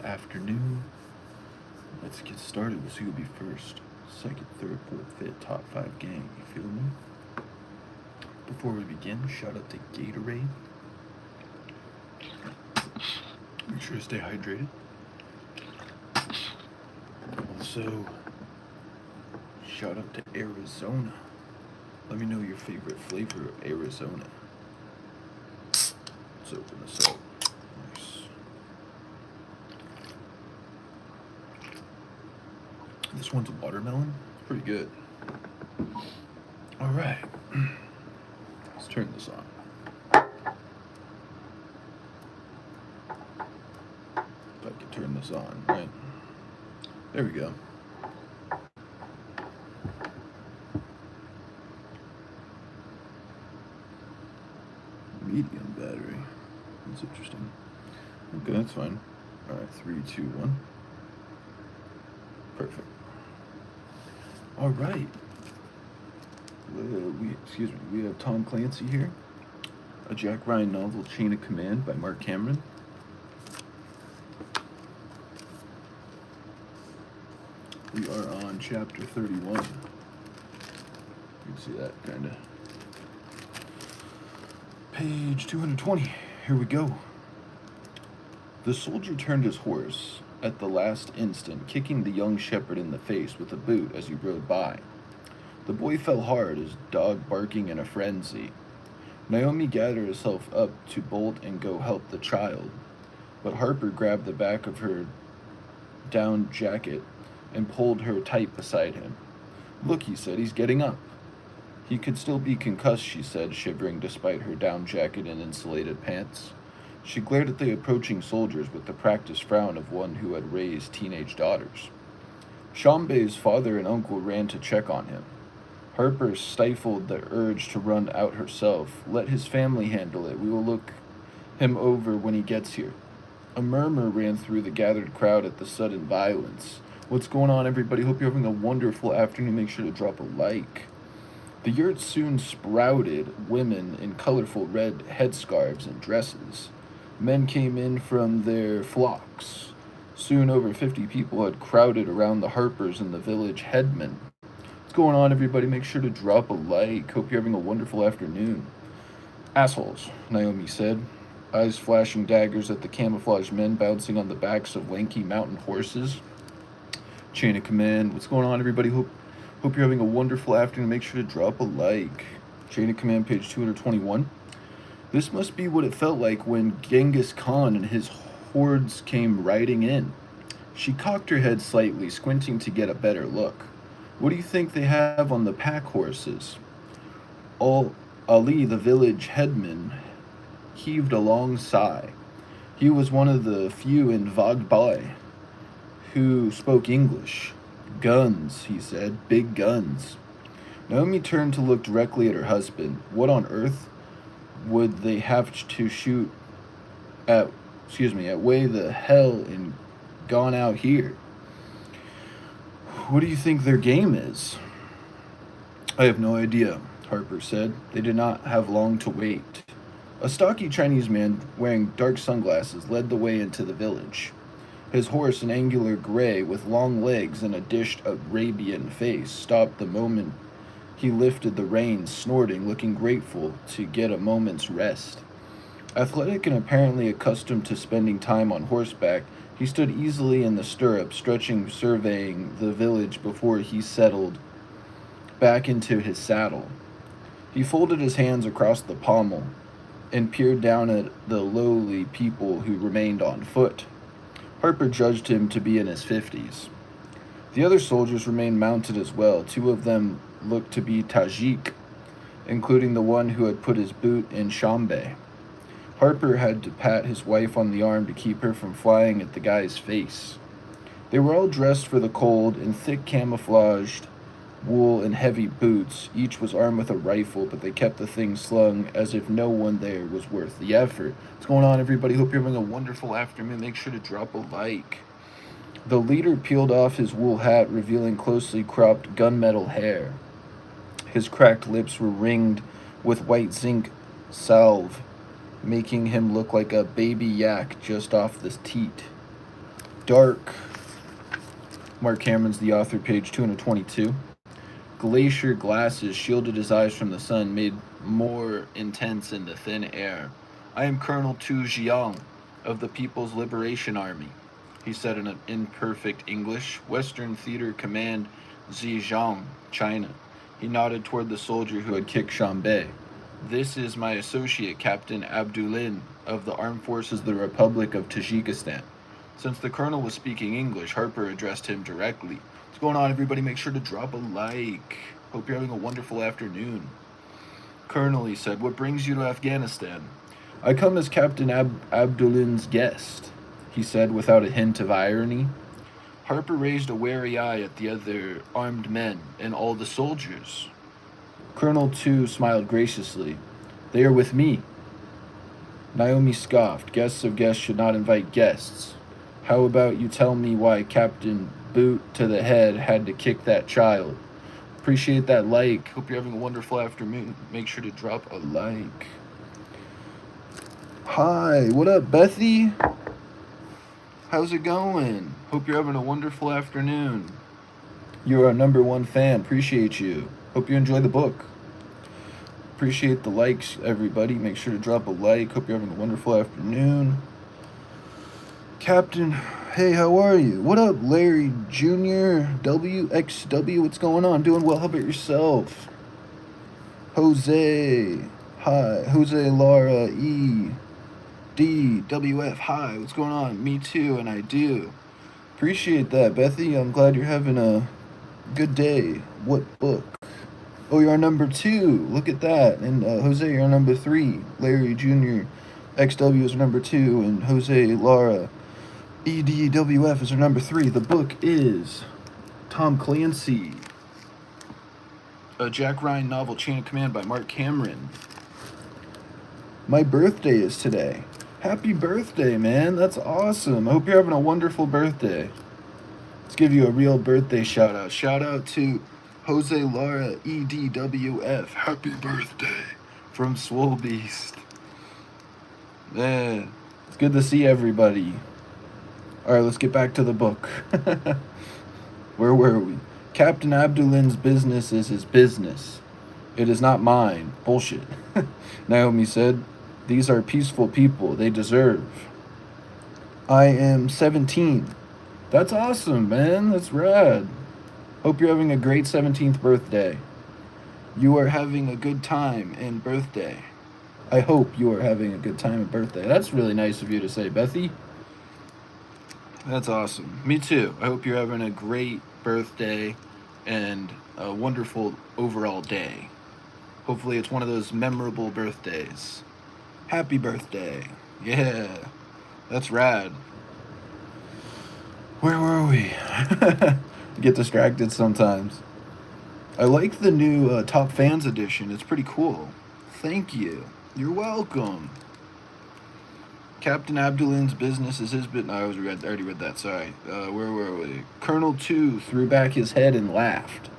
afternoon. Let's get started. We'll see who'll be first. Second, third, fourth, fifth, top 5 gang. You feel me? Before we begin, shout out to Gatorade. Make sure to stay hydrated. Also, shout out to Arizona. Let me know your favorite flavor of Arizona. Let's open this up. Nice. This one's a watermelon. It's pretty good. All right. Let's turn this on. If I can turn this on, right? There we go. Medium battery. That's interesting. Okay, that's fine. All right, 3, 2, 1. Perfect. All right. We have Tom Clancy here. A Jack Ryan novel, Chain of Command by Marc Cameron. We are on chapter 31. You can see that kind of. Page 220. Here we go. The soldier turned his horse at the last instant, kicking the young shepherd in the face with a boot as he rode by. The boy fell hard, his dog barking in a frenzy. Naomi gathered herself up to bolt and go help the child, but Harper grabbed the back of her down jacket and pulled her tight beside him. "Look," he said, "he's getting up." "He could still be concussed," she said, shivering despite her down jacket and insulated pants. She glared at the approaching soldiers with the practiced frown of one who had raised teenage daughters. Shambe's father and uncle ran to check on him. Harper stifled the urge to run out herself. "Let his family handle it. We will look him over when he gets here." A murmur ran through the gathered crowd at the sudden violence. What's going on, everybody? Hope you're having a wonderful afternoon. Make sure to drop a like. The yurt soon sprouted women in colorful red headscarves and dresses. Men came in from their flocks. Soon over 50 people had crowded around the Harpers and the village headman. What's going on, everybody? Make sure to drop a like. Hope you're having a wonderful afternoon. "Assholes," Naomi said, eyes flashing daggers at the camouflaged men bouncing on the backs of lanky mountain horses. Chain of Command. What's going on, everybody? Hope you're having a wonderful afternoon. Make sure to drop a like. Chain of Command, page 221. This must be what it felt like when Genghis Khan and his hordes came riding in. She cocked her head slightly, squinting to get a better look. "What do you think they have on the pack horses?" Ali, the village headman, heaved a long sigh. He was one of the few in Vagbhai who spoke English. "Guns," he said, "big guns." Naomi turned to look directly at her husband. What on earth would they have to shoot at way the hell and gone out here? "What do you think their game is?" "I have no idea," Harper said. They did not have long to wait. A stocky Chinese man wearing dark sunglasses led the way into the village. His horse, an angular gray with long legs and a dished Arabian face, stopped the moment he lifted the reins, snorting, looking grateful to get a moment's rest. Athletic and apparently accustomed to spending time on horseback, he stood easily in the stirrups, surveying the village before he settled back into his saddle. He folded his hands across the pommel and peered down at the lowly people who remained on foot. Harper judged him to be in his 50s. The other soldiers remained mounted as well. 2 of them looked to be Tajik, including the one who had put his boot in Shambe. Harper had to pat his wife on the arm to keep her from flying at the guy's face. They were all dressed for the cold in thick camouflaged wool and heavy boots. Each was armed with a rifle, but they kept the thing slung as if no one there was worth the effort. What's going on, everybody? Hope you're having a wonderful afternoon. Make sure to drop a like. The leader peeled off his wool hat, revealing closely cropped gunmetal hair. His cracked lips were ringed with white zinc salve, making him look like a baby yak just off the teat. Dark. Mark Cameron's the author, page 222. Glacier glasses shielded his eyes from the sun, made more intense in the thin air. I am Colonel Tu Jiang of the People's Liberation Army, he said in imperfect English. Western Theater Command, Zhejiang, China. He nodded toward the soldier who had kicked Shambay. This is my associate, Captain Abdulin of the Armed Forces of the Republic of Tajikistan. Since the colonel was speaking English, Harper addressed him directly. What's going on, everybody? Make sure to drop a like. Hope you're having a wonderful afternoon. Colonel, he said, what brings you to Afghanistan? I come as Captain Abdulin's guest, he said without a hint of irony. Harper raised a wary eye at the other armed men and all the soldiers. Colonel Tu smiled graciously. They are with me. Naomi scoffed. Guests of guests should not invite guests. How about you tell me why Captain Boot to the Head had to kick that child? Appreciate that like. Hope you're having a wonderful afternoon. Make sure to drop a like. Hi, what up, Bethy? How's it going? Hope you're having a wonderful afternoon. You're our #1 fan. Appreciate you. Hope you enjoy the book. Appreciate the likes, everybody. Make sure to drop a like. Hope you're having a wonderful afternoon. Captain, hey, how are you? What up, Larry Jr., WXW? What's going on? Doing well. How about yourself? Jose. Hi. Jose Lara E. DWF. Hi. What's going on? Me too, and I do. Appreciate that, Bethy. I'm glad you're having a good day. What book? Oh, you're #2. Look at that. And Jose, you're #3. Larry Jr. XW is #2. And Jose Lara EDWF is #3. The book is Tom Clancy, a Jack Ryan novel, Chain of Command by Marc Cameron. My birthday is today. Happy birthday, man. That's awesome. I hope you're having a wonderful birthday. Let's give you a real birthday shout out. Shout out to Jose Lara EDWF. Happy birthday from Swole Beast. Man, it's good to see everybody. Alright, let's get back to the book. Where were we? Captain Abdulin's business is his business. It is not mine. Bullshit. Naomi said, these are peaceful people. They deserve. I am 17. That's awesome, man. That's rad. Hope you're having a great 17th birthday. You are having a good time and birthday. I hope you are having a good time and birthday. That's really nice of you to say, Bethy. That's awesome. Me too. I hope you're having a great birthday and a wonderful overall day. Hopefully it's one of those memorable birthdays. Happy birthday. Yeah. That's rad. Where were we? Get distracted sometimes. I like the new Top Fans edition. It's pretty cool. Thank you. You're welcome. Captain Abdulin's business is his business. I already read that. Sorry. Where were we? Colonel Tu threw back his head and laughed.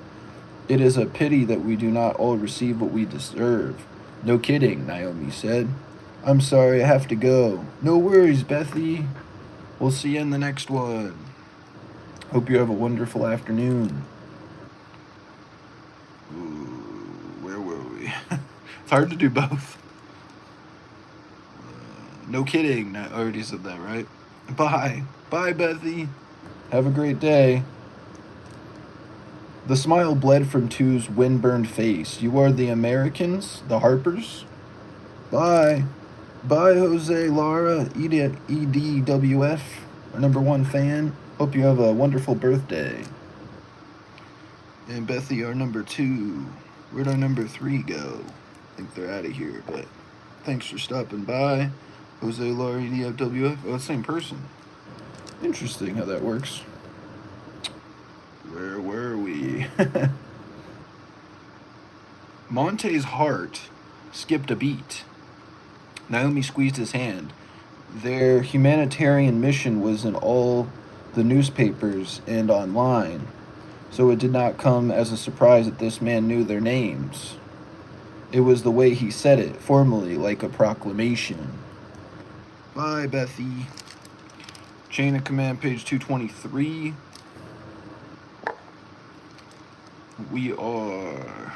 It is a pity that we do not all receive what we deserve. No kidding, Naomi said. I'm sorry, I have to go. No worries, Bethy. We'll see you in the next one. Hope you have a wonderful afternoon. Ooh, where were we? It's hard to do both. No kidding. I already said that, right? Bye. Bye, Bethy. Have a great day. The smile bled from Tu's wind-burned face. You are the Americans? The Harpers? Bye. Bye, Jose Lara, EDWF, our #1 fan. Hope you have a wonderful birthday. And Bethy, our #2. Where'd our #3 go? I think they're out of here, but thanks for stopping by. Jose Lara, EDWF. Oh, same person. Interesting how that works. Where were we? Monte's heart skipped a beat. Naomi squeezed his hand. Their humanitarian mission was in all the newspapers and online, so it did not come as a surprise that this man knew their names. It was the way he said it, formally, like a proclamation. Bye, Bethy. Chain of Command, page 223. We are...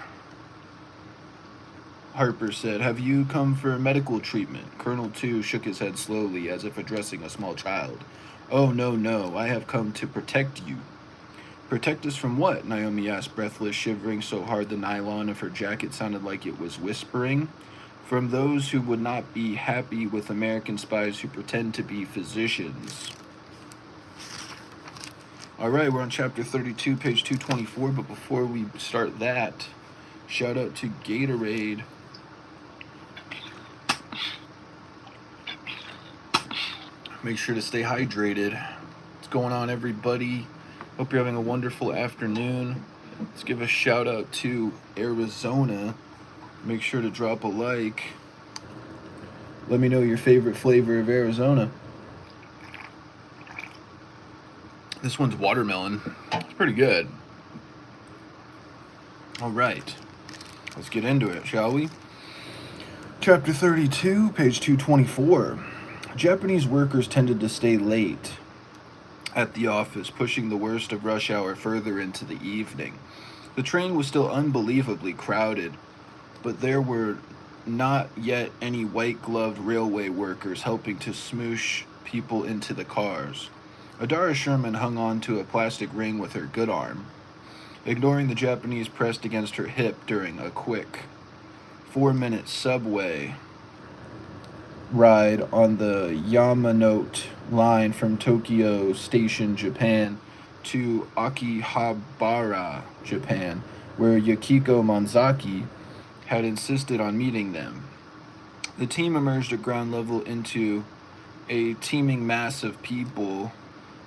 Harper said, "Have you come for medical treatment?" Colonel 2 shook his head slowly, as if addressing a small child. "Oh, no, no. I have come to protect you." "Protect us from what?" Naomi asked, breathless, shivering so hard the nylon of her jacket sounded like it was whispering. "From those who would not be happy with American spies who pretend to be physicians." All right, we're on chapter 32, page 224, but before we start that, shout out to Gatorade. Make sure to stay hydrated. What's going on, everybody? Hope you're having a wonderful afternoon. Let's give a shout out to Arizona. Make sure to drop a like. Let me know your favorite flavor of Arizona. This one's watermelon. It's pretty good. All right. Let's get into it, shall we? Chapter 32, page 224. Japanese workers tended to stay late at the office, pushing the worst of rush hour further into the evening. The train was still unbelievably crowded, but there were not yet any white-gloved railway workers helping to smoosh people into the cars. Adara Sherman hung on to a plastic ring with her good arm, ignoring the Japanese pressed against her hip during a quick 4-minute subway ride on the Yamanote line from Tokyo Station, Japan, to Akihabara, Japan, where Yukiko Manzaki had insisted on meeting them. The team emerged at ground level into a teeming mass of people,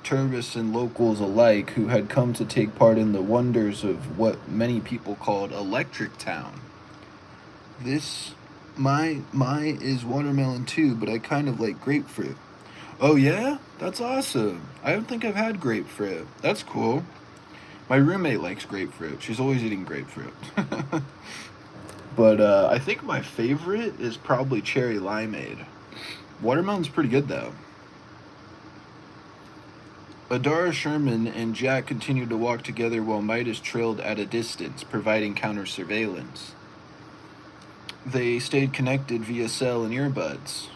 tourists and locals alike, who had come to take part in the wonders of what many people called Electric Town. My is watermelon too, but I kind of like grapefruit. Oh yeah? That's awesome. I don't think I've had grapefruit. That's cool. My roommate likes grapefruit. She's always eating grapefruit. But I think my favorite is probably cherry limeade. Watermelon's pretty good though. Adara Sherman and Jack continued to walk together while Midas trailed at a distance, providing counter-surveillance. They stayed connected via cell and earbuds.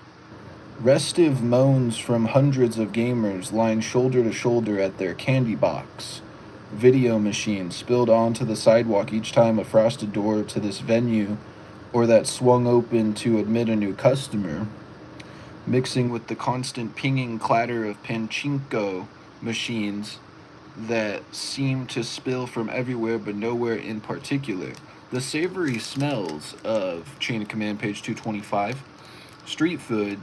Restive moans from hundreds of gamers lined shoulder to shoulder at their candy box video machine spilled onto the sidewalk each time a frosted door to this venue or that swung open to admit a new customer, mixing with the constant pinging clatter of pachinko machines that seemed to spill from everywhere but nowhere in particular. The savory smells of Chain of Command, page 225, street food,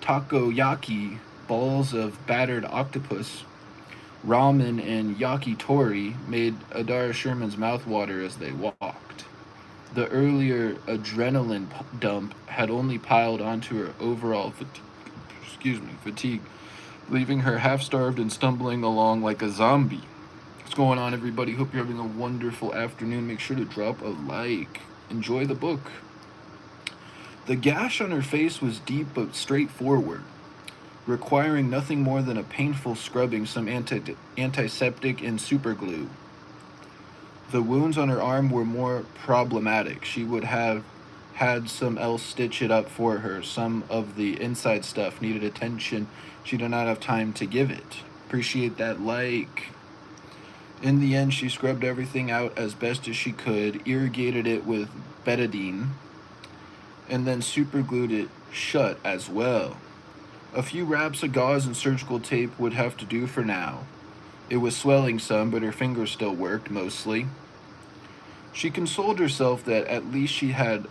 takoyaki, balls of battered octopus, ramen, and yakitori made Adara Sherman's mouth water as they walked. The earlier adrenaline dump had only piled onto her overall fatigue, leaving her half-starved and stumbling along like a zombie. What's going on, everybody? Hope you're having a wonderful afternoon. Make sure to drop a like. Enjoy the book. The gash on her face was deep but straightforward, requiring nothing more than a painful scrubbing, some antiseptic, and superglue. The wounds on her arm were more problematic. She would have had some else stitch it up for her. Some of the inside stuff needed attention. She did not have time to give it. Appreciate that like. In the end, she scrubbed everything out as best as she could, irrigated it with betadine, and then superglued it shut as well. A few wraps of gauze and surgical tape would have to do for now. It was swelling some, but her fingers still worked, mostly. She consoled herself that at least she have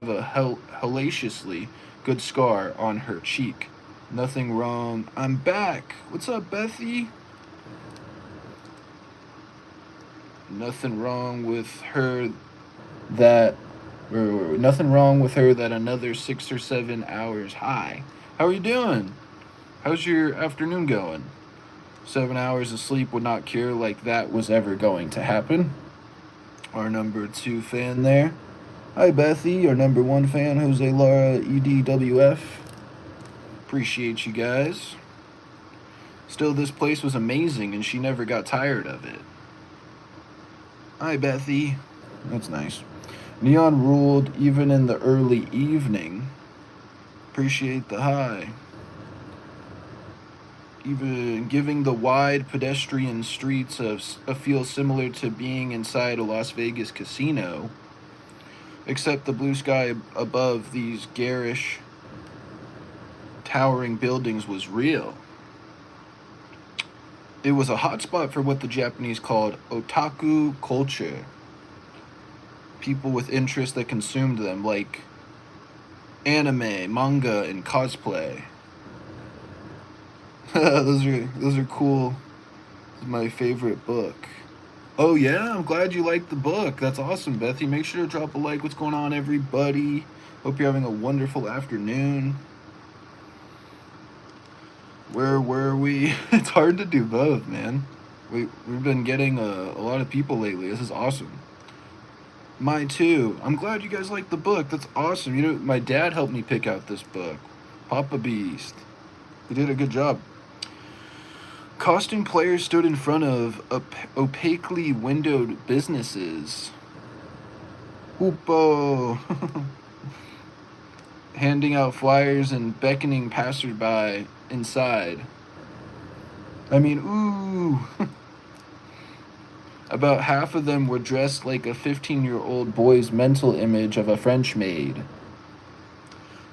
a hellaciously good scar on her cheek. Nothing wrong. I'm back. What's up, Bethy? Nothing wrong with her that another 6 or 7 hours. Hi. How are you doing? How's your afternoon going? 7 hours of sleep would not cure like that was ever going to happen. Our number 2 fan there. Hi, Bethy. Our number 1 fan, Jose Lara EDWF. Appreciate you guys. Still, this place was amazing and she never got tired of it. Hi, Bethy. That's nice. Neon ruled even in the early evening. Appreciate the hi. Even giving the wide pedestrian streets a feel similar to being inside a Las Vegas casino, except the blue sky above these garish, towering buildings was real. It was a hotspot for what the Japanese called otaku culture. People with interests that consumed them, like anime, manga, and cosplay. those are cool. This is my favorite book. Oh yeah, I'm glad you liked the book. That's awesome, Bethy. Make sure to drop a like. What's going on, everybody? Hope you're having a wonderful afternoon. Where were we? It's hard to do both, man. We've been getting a lot of people lately. This is awesome. Mine too. I'm glad you guys liked the book. That's awesome. You know, my dad helped me pick out this book. Papa Beast. He did a good job. Costume players stood in front of opaquely windowed businesses. Hoopo! Handing out flyers and beckoning passersby inside. I mean, ooh! About half of them were dressed like a 15-year-old boy's mental image of a French maid.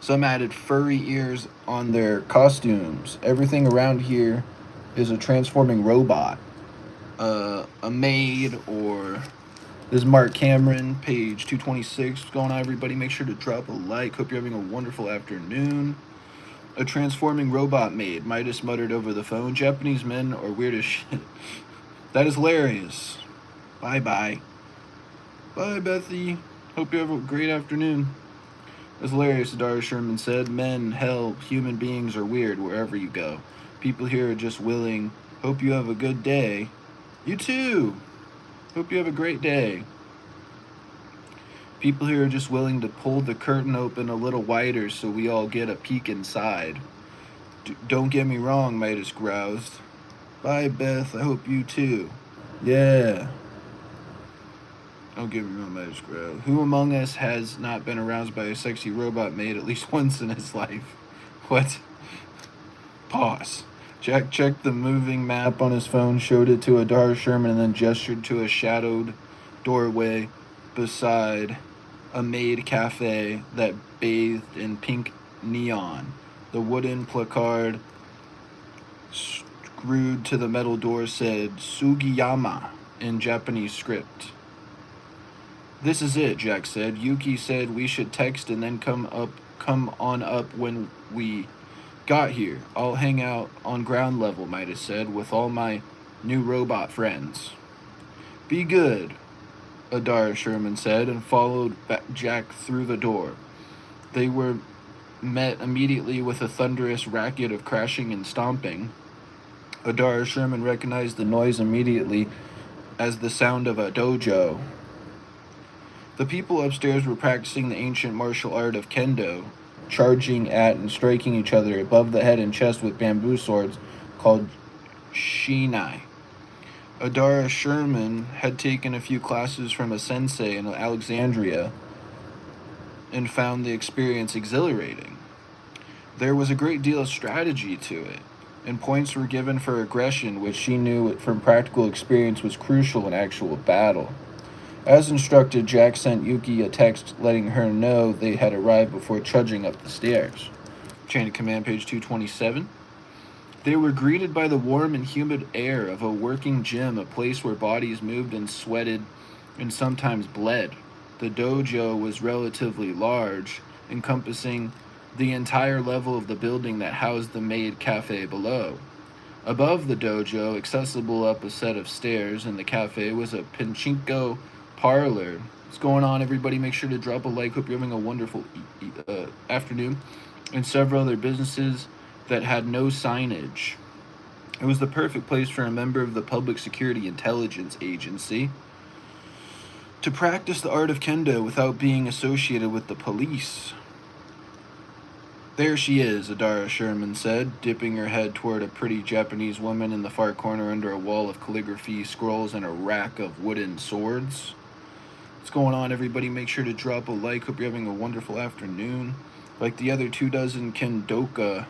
Some added furry ears on their costumes. Everything around here is a transforming robot. A maid, or... This is Marc Cameron, page 226. What's going on, everybody? Make sure to drop a like. Hope you're having a wonderful afternoon. A transforming robot maid, Midas muttered over the phone. Japanese men are weird as shit. That is hilarious. Bye-bye. Bye, Bethy. Hope you have a great afternoon. That's hilarious, Adara Sherman said. Men, hell, human beings are weird wherever you go. People here are just willing. Hope you have a good day. You too. Hope you have a great day. People here are just willing to pull the curtain open a little wider so we all get a peek inside. Don't get me wrong, Midas groused. Bye, Beth. I hope you too. Yeah. Don't get me wrong, Midas groused. Who among us has not been aroused by a sexy robot maid at least once in his life? What? Pause. Jack checked the moving map on his phone, showed it to Adara Sherman, and then gestured to a shadowed doorway beside a maid cafe that bathed in pink neon. The wooden placard screwed to the metal door said Sugiyama in Japanese script. This is it, Jack said. Yuki said we should text and then come on up when we got here. I'll hang out on ground level, Midas said, with all my new robot friends. Be good, Adara Sherman said, and followed Jack through the door. They were met immediately with a thunderous racket of crashing and stomping. Adara Sherman recognized the noise immediately as the sound of a dojo. The people upstairs were practicing the ancient martial art of kendo, charging at and striking each other above the head and chest with bamboo swords called shinai. Adara Sherman had taken a few classes from a sensei in Alexandria and found the experience exhilarating. There was a great deal of strategy to it, and points were given for aggression, which she knew from practical experience was crucial in actual battle. As instructed, Jack sent Yuki a text letting her know they had arrived before trudging up the stairs. Chain of command, page 227. They were greeted by the warm and humid air of a working gym, a place where bodies moved and sweated and sometimes bled. The dojo was relatively large, encompassing the entire level of the building that housed the maid cafe below. Above the dojo, accessible up a set of stairs in the cafe, was a pachinko parlor. What's going on, everybody? Make sure to drop a like. Hope you're having a wonderful afternoon. And several other businesses that had no signage. It was the perfect place for a member of the Public Security Intelligence Agency to practice the art of kendo without being associated with the police. There she is, Adara Sherman said, dipping her head toward a pretty Japanese woman in the far corner under a wall of calligraphy scrolls and a rack of wooden swords. What's going on, everybody? Make sure to drop a like. Hope you're having a wonderful afternoon. Like the other 24 kendoka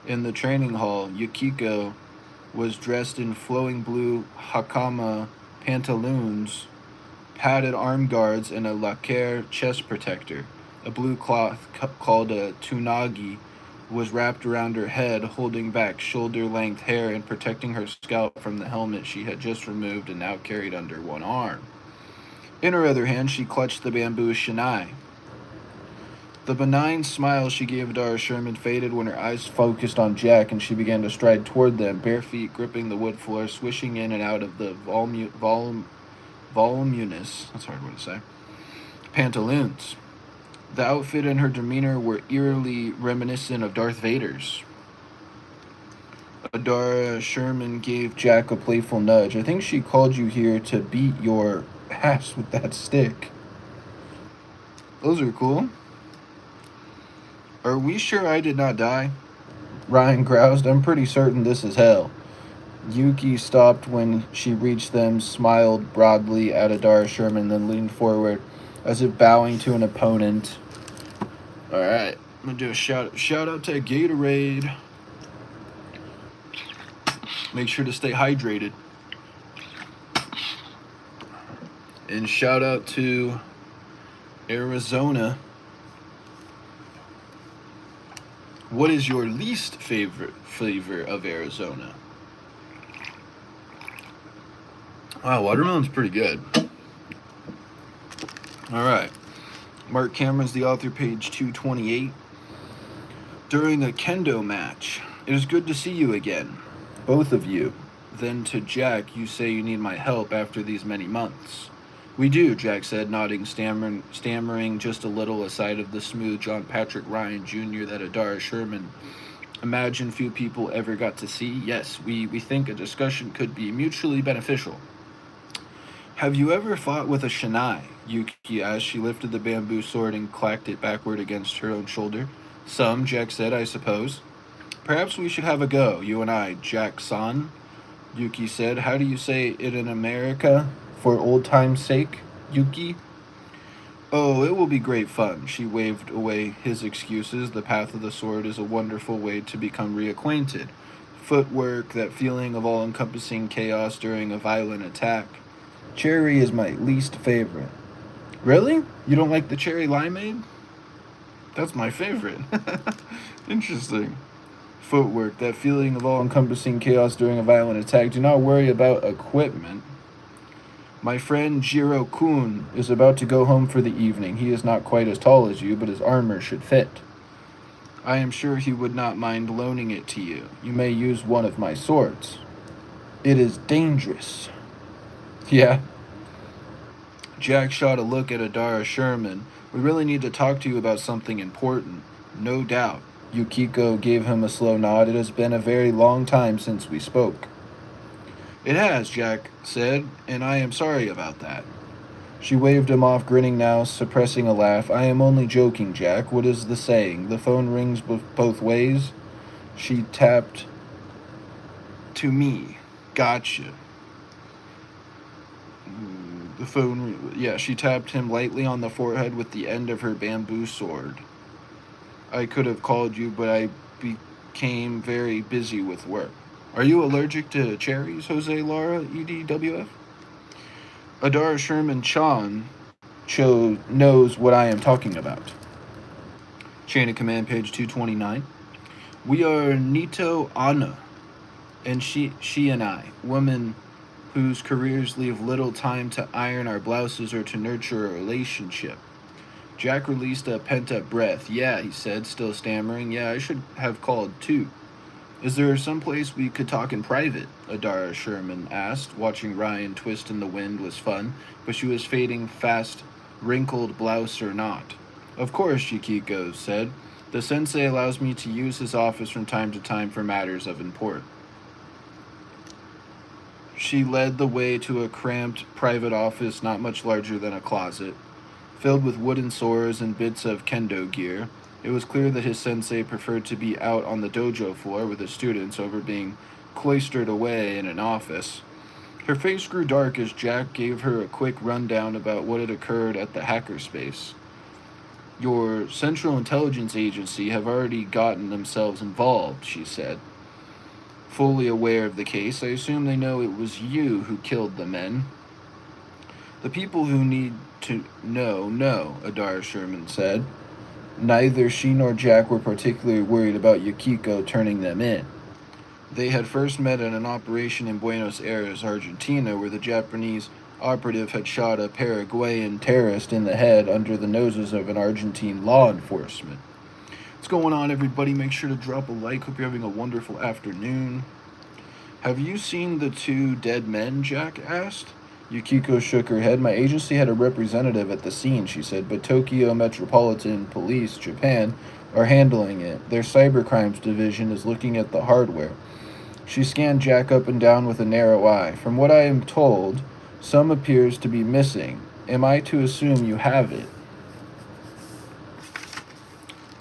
in the training hall, Yukiko was dressed in flowing blue hakama pantaloons, padded arm guards, and a lacquer chest protector. A blue cloth called a tunagi was wrapped around her head, holding back shoulder-length hair and protecting her scalp from the helmet she had just removed and now carried under one arm. In her other hand, she clutched the bamboo shinai. The benign smile she gave Adara Sherman faded when her eyes focused on Jack, and she began to stride toward them, bare feet gripping the wood floor, swishing in and out of the voluminous, that's a hard word to say, pantaloons. The outfit and her demeanor were eerily reminiscent of Darth Vader's. Adara Sherman gave Jack a playful nudge. I think she called you here to beat your ass with that stick. Those are cool. Are we sure I did not die? Ryan groused. I'm pretty certain this is hell. Yuki stopped when she reached them, smiled broadly at Adara Sherman, then leaned forward as if bowing to an opponent. Alright, I'm going to do a shout out to Gatorade. Make sure to stay hydrated. And shout out to Arizona. What is your least favorite flavor of Arizona? Wow, watermelon's pretty good. Alright. Marc Cameron's the author, page 228. During a kendo match, it is good to see you again. Both of you. Then to Jack, you say you need my help after these many months. We do, Jack said, nodding, stammering just a little aside of the smooth John Patrick Ryan Jr. that Adara Sherman imagined few people ever got to see. Yes, we think a discussion could be mutually beneficial. Have you ever fought with a shinai? Yuki asked. She lifted the bamboo sword and clacked it backward against her own shoulder. Some, Jack said, I suppose. Perhaps we should have a go, you and I, Jack-san, Yuki said. How do you say it in America? For old time's sake, Yuki? Oh, it will be great fun. She waved away his excuses. The path of the sword is a wonderful way to become reacquainted. Footwork, that feeling of all-encompassing chaos during a violent attack. Cherry is my least favorite. Really? You don't like the cherry limeade? That's my favorite. Interesting. Footwork, that feeling of all-encompassing chaos during a violent attack. Do not worry about equipment. My friend Jiro-kun is about to go home for the evening. He is not quite as tall as you, but his armor should fit. I am sure he would not mind loaning it to you. You may use one of my swords. It is dangerous. Yeah. Jack shot a look at Adara Sherman. We really need to talk to you about something important. No doubt. Yukiko gave him a slow nod. It has been a very long time since we spoke. It has, Jack said, and I am sorry about that. She waved him off, grinning now, suppressing a laugh. I am only joking, Jack. What is the saying? The phone rings both ways? She tapped to me. Gotcha. The phone, yeah, she tapped him lightly on the forehead with the end of her bamboo sword. I could have called you, but I became very busy with work. Are you allergic to cherries, Jose Lara, EDWF? Adara Sherman-chan knows what I am talking about. Chain of Command, page 229. We are Nito Anna, and she and I, women whose careers leave little time to iron our blouses or to nurture a relationship. Jack released a pent-up breath. Yeah, he said, still stammering. Yeah, I should have called too. Is there some place we could talk in private? Adara Sherman asked. Watching Ryan twist in the wind was fun, but she was fading fast, wrinkled blouse or not. Of course, Yukiko said. The sensei allows me to use his office from time to time for matters of import. She led the way to a cramped private office not much larger than a closet, filled with wooden swords and bits of kendo gear. It was clear that his sensei preferred to be out on the dojo floor with his students over being cloistered away in an office. Her face grew dark as Jack gave her a quick rundown about what had occurred at the hackerspace. Your Central Intelligence Agency have already gotten themselves involved, she said. Fully aware of the case, I assume they know it was you who killed the men. The people who need to know, Adara Sherman said. Neither she nor Jack were particularly worried about Yukiko turning them in. They had first met at an operation in Buenos Aires, Argentina, where the Japanese operative had shot a Paraguayan terrorist in the head under the noses of an Argentine law enforcement. What's going on, everybody? Make sure to drop a like. Hope you're having a wonderful afternoon. Have you seen the two dead men? Jack asked. Yukiko shook her head. My agency had a representative at the scene, she said, but Tokyo Metropolitan Police, Japan, are handling it. Their cybercrimes division is looking at the hardware. She scanned Jack up and down with a narrow eye. From what I am told, some appears to be missing. Am I to assume you have it?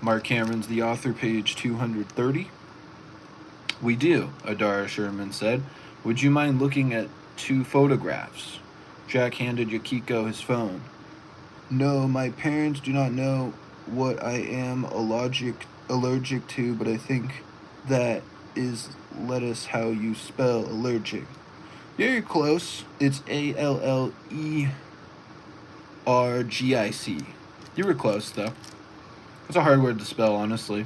Marc Cameron's the author, page 230. We do, Adara Sherman said. Would you mind looking at 2 photographs? Jack handed Yukiko his phone. No, my parents do not know what I am allergic to, but I think that is lettuce how you spell allergic. Very close. It's Allergic. You were close, though. It's a hard word to spell, honestly.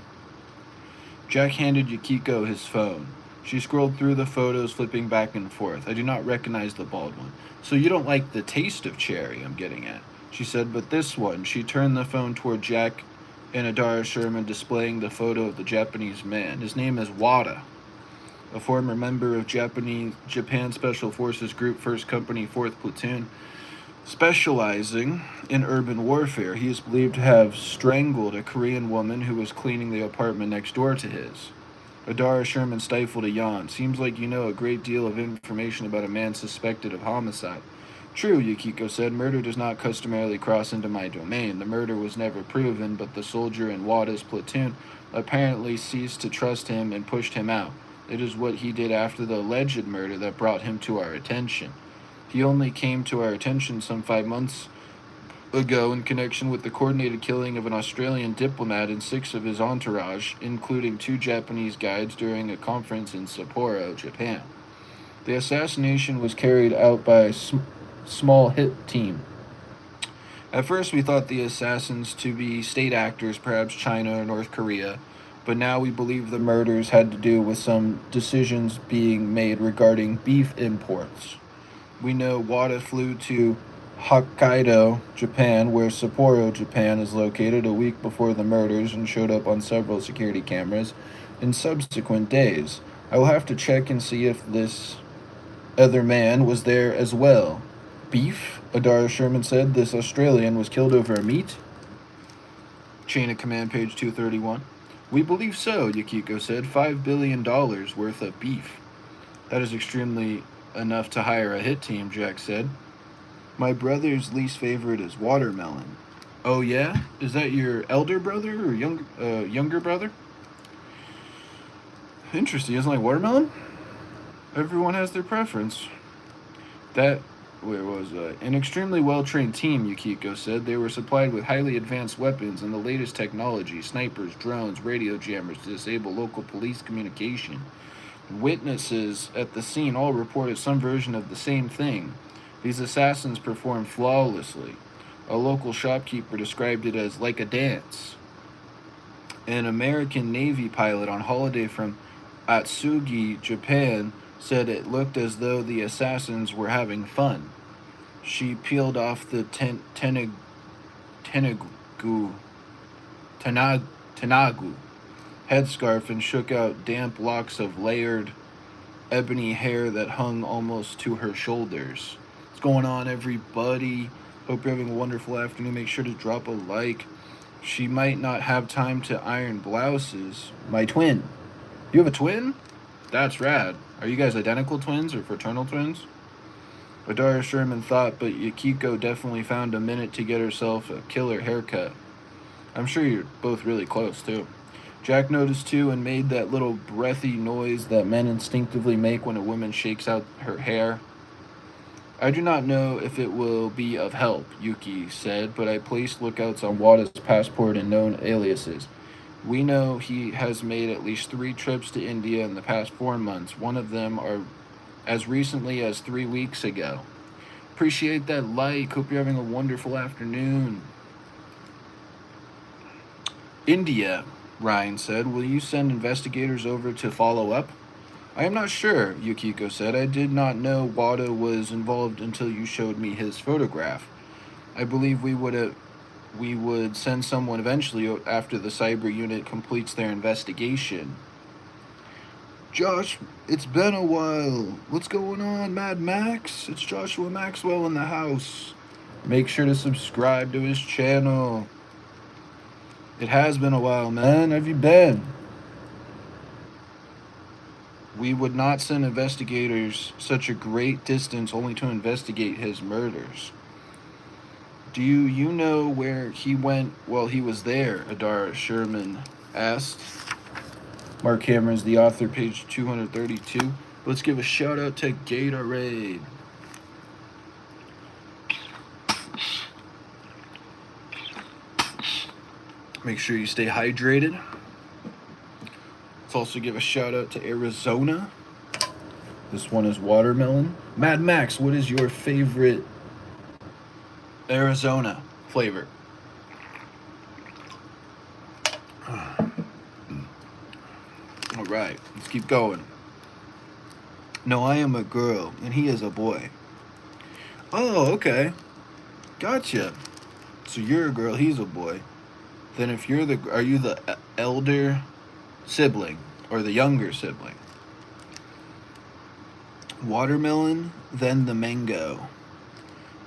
Jack handed Yukiko his phone. She scrolled through the photos, flipping back and forth. I do not recognize the bald one. So you don't like the taste of cherry, I'm getting at, she said, but this one. She turned the phone toward Jack and Adara Sherman, displaying the photo of the Japanese man. His name is Wada, a former member of Japan Special Forces Group 1st Company 4th Platoon, specializing in urban warfare. He is believed to have strangled a Korean woman who was cleaning the apartment next door to his. Adara Sherman stifled a yawn. Seems like you know a great deal of information about a man suspected of homicide. True, Yukiko said. Murder does not customarily cross into my domain. The murder was never proven, but the soldier in Wada's platoon apparently ceased to trust him and pushed him out. It is what he did after the alleged murder that brought him to our attention. He only came to our attention some 5 months ago in connection with the coordinated killing of an Australian diplomat and 6 of his entourage, including 2 Japanese guides, during a conference in Sapporo, Japan. The assassination was carried out by a small hit team. At first we thought the assassins to be state actors, perhaps China or North Korea, but now we believe the murders had to do with some decisions being made regarding beef imports. We know Wada flew to Hokkaido, Japan, where Sapporo, Japan is located, a week before the murders and showed up on several security cameras in subsequent days. I will have to check and see if this other man was there as well. Beef? Adara Sherman said. This Australian was killed over meat? Chain of command, page 231. We believe so, Yukiko said. $5 billion worth of beef. That is extremely enough to hire a hit team, Jack said. My brother's least favorite is watermelon. Oh yeah? Is that your elder brother or younger brother? Interesting. He doesn't like watermelon? Everyone has their preference. An extremely well-trained team, Yukiko said. They were supplied with highly advanced weapons and the latest technology, snipers, drones, radio jammers to disable local police communication. Witnesses at the scene all reported some version of the same thing. These assassins performed flawlessly. A local shopkeeper described it as like a dance. An American Navy pilot on holiday from Atsugi, Japan, said it looked as though the assassins were having fun. She peeled off the Tanagu headscarf and shook out damp locks of layered ebony hair that hung almost to her shoulders. What's going on, everybody? Hope you're having a wonderful afternoon. Make sure to drop a like. She might not have time to iron blouses. My twin. You have a twin? That's rad. Are you guys identical twins or fraternal twins? Adara Sherman thought, but Yukiko definitely found a minute to get herself a killer haircut. I'm sure you're both really close, too. Jack noticed, too, and made that little breathy noise that men instinctively make when a woman shakes out her hair. I do not know if it will be of help, Yuki said, but I placed lookouts on Wada's passport and known aliases. We know he has made at least 3 trips to India in the past 4 months. One of them are as recently as 3 weeks ago. Appreciate that like. Hope you're having a wonderful afternoon. India, Ryan said. Will you send investigators over to follow up? I am not sure, Yukiko said. I did not know Wada was involved until you showed me his photograph. I believe we would send someone eventually after the cyber unit completes their investigation. Josh, it's been a while. What's going on, Mad Max? It's Joshua Maxwell in the house. Make sure to subscribe to his channel. It has been a while, man. How have you been? We would not send investigators such a great distance only to investigate his murders. Do you know where he went while he was there? Adara Sherman asked. Marc Cameron's the author, page 232. Let's give a shout out to Gatorade. Make sure you stay hydrated. Let's also give a shout out to Arizona. This one is watermelon. Mad Max, what is your favorite Arizona flavor? All right, let's keep going. No, I am a girl, and he is a boy. Oh, okay. Gotcha. So you're a girl, he's a boy. Then if you're are you the elder sibling or the younger sibling? Watermelon, then the mango.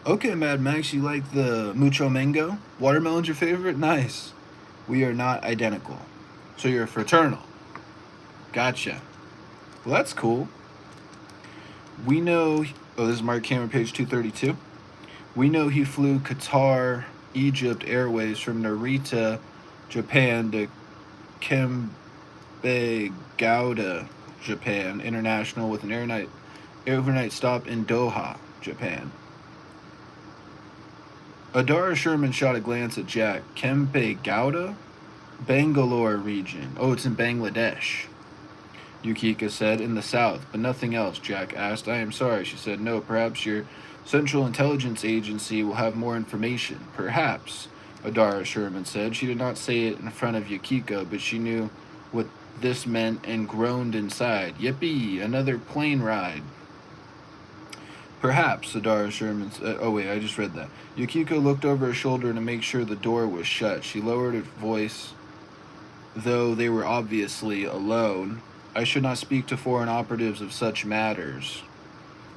Okay, Mad Max, you like the mucho mango? Watermelon's your favorite? Nice. We are not identical. So you're fraternal. Gotcha. Well, that's cool. We know... Oh, this is Marc Cameron, page 232. We know he flew Qatar Egypt Airways from Narita, Japan to Kembe Gouda, Japan International with an overnight stop in Doha, Japan. Adara Sherman shot a glance at Jack. Kempe Gouda? Bangalore region. Oh, it's in Bangladesh. Yukiko said, in the south, but nothing else, Jack asked. I am sorry, she said. No, perhaps your Central Intelligence Agency will have more information. Perhaps, Adara Sherman said. She did not say it in front of Yukiko, but she knew what this meant and groaned inside. Yippee, another plane ride. Perhaps, Adara Sherman said. Oh, wait, I just read that. Yukiko looked over her shoulder to make sure the door was shut. She lowered her voice, though they were obviously alone. I should not speak to foreign operatives of such matters,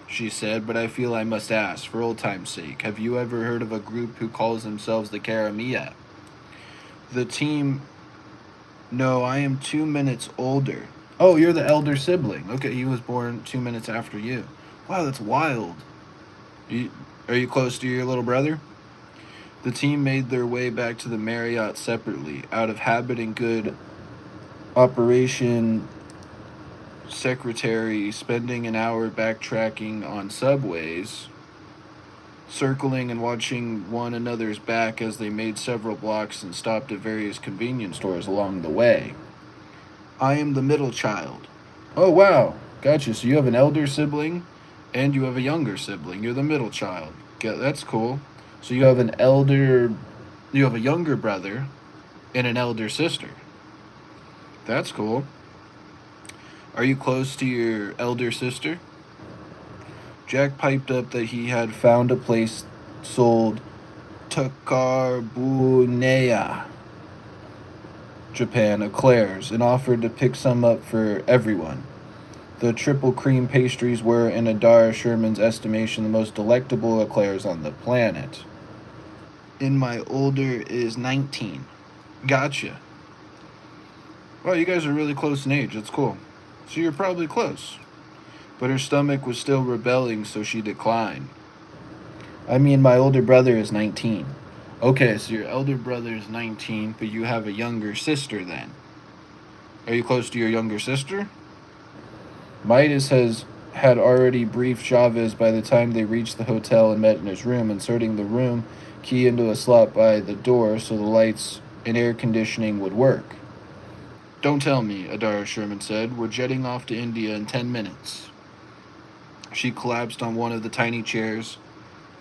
she said, but I feel I must ask, for old time's sake. Have you ever heard of a group who calls themselves the Karamia? The team... No, I am 2 minutes older. Oh, you're the elder sibling. Okay, he was born 2 minutes after you. Wow, that's wild. Are you close to your little brother? The team made their way back to the Marriott separately. Out of habit and good operation secretary, spending an hour backtracking on subways, circling and watching one another's back as they made several blocks and stopped at various convenience stores along the way. I am the middle child. Oh, wow. Gotcha. So you have an elder sibling and you have a younger sibling. You're the middle child. That's cool. So you have a younger brother and an elder sister. That's cool. Are you close to your elder sister? Jack piped up that he had found a place sold Takarbunea, Japan, eclairs, and offered to pick some up for everyone. The triple cream pastries were, in Adara Sherman's estimation, the most delectable eclairs on the planet. And my older is 19. Gotcha. Well, you guys are really close in age. That's cool. So you're probably close. But her stomach was still rebelling, so she declined. I mean, my older brother is 19. Okay, so your elder brother is 19, but you have a younger sister then. Are you close to your younger sister? Midas had already briefed Chavez by the time they reached the hotel and met in his room, inserting the room key into a slot by the door so the lights and air conditioning would work. Don't tell me, Adara Sherman said. We're jetting off to India in 10 minutes. She collapsed on one of the tiny chairs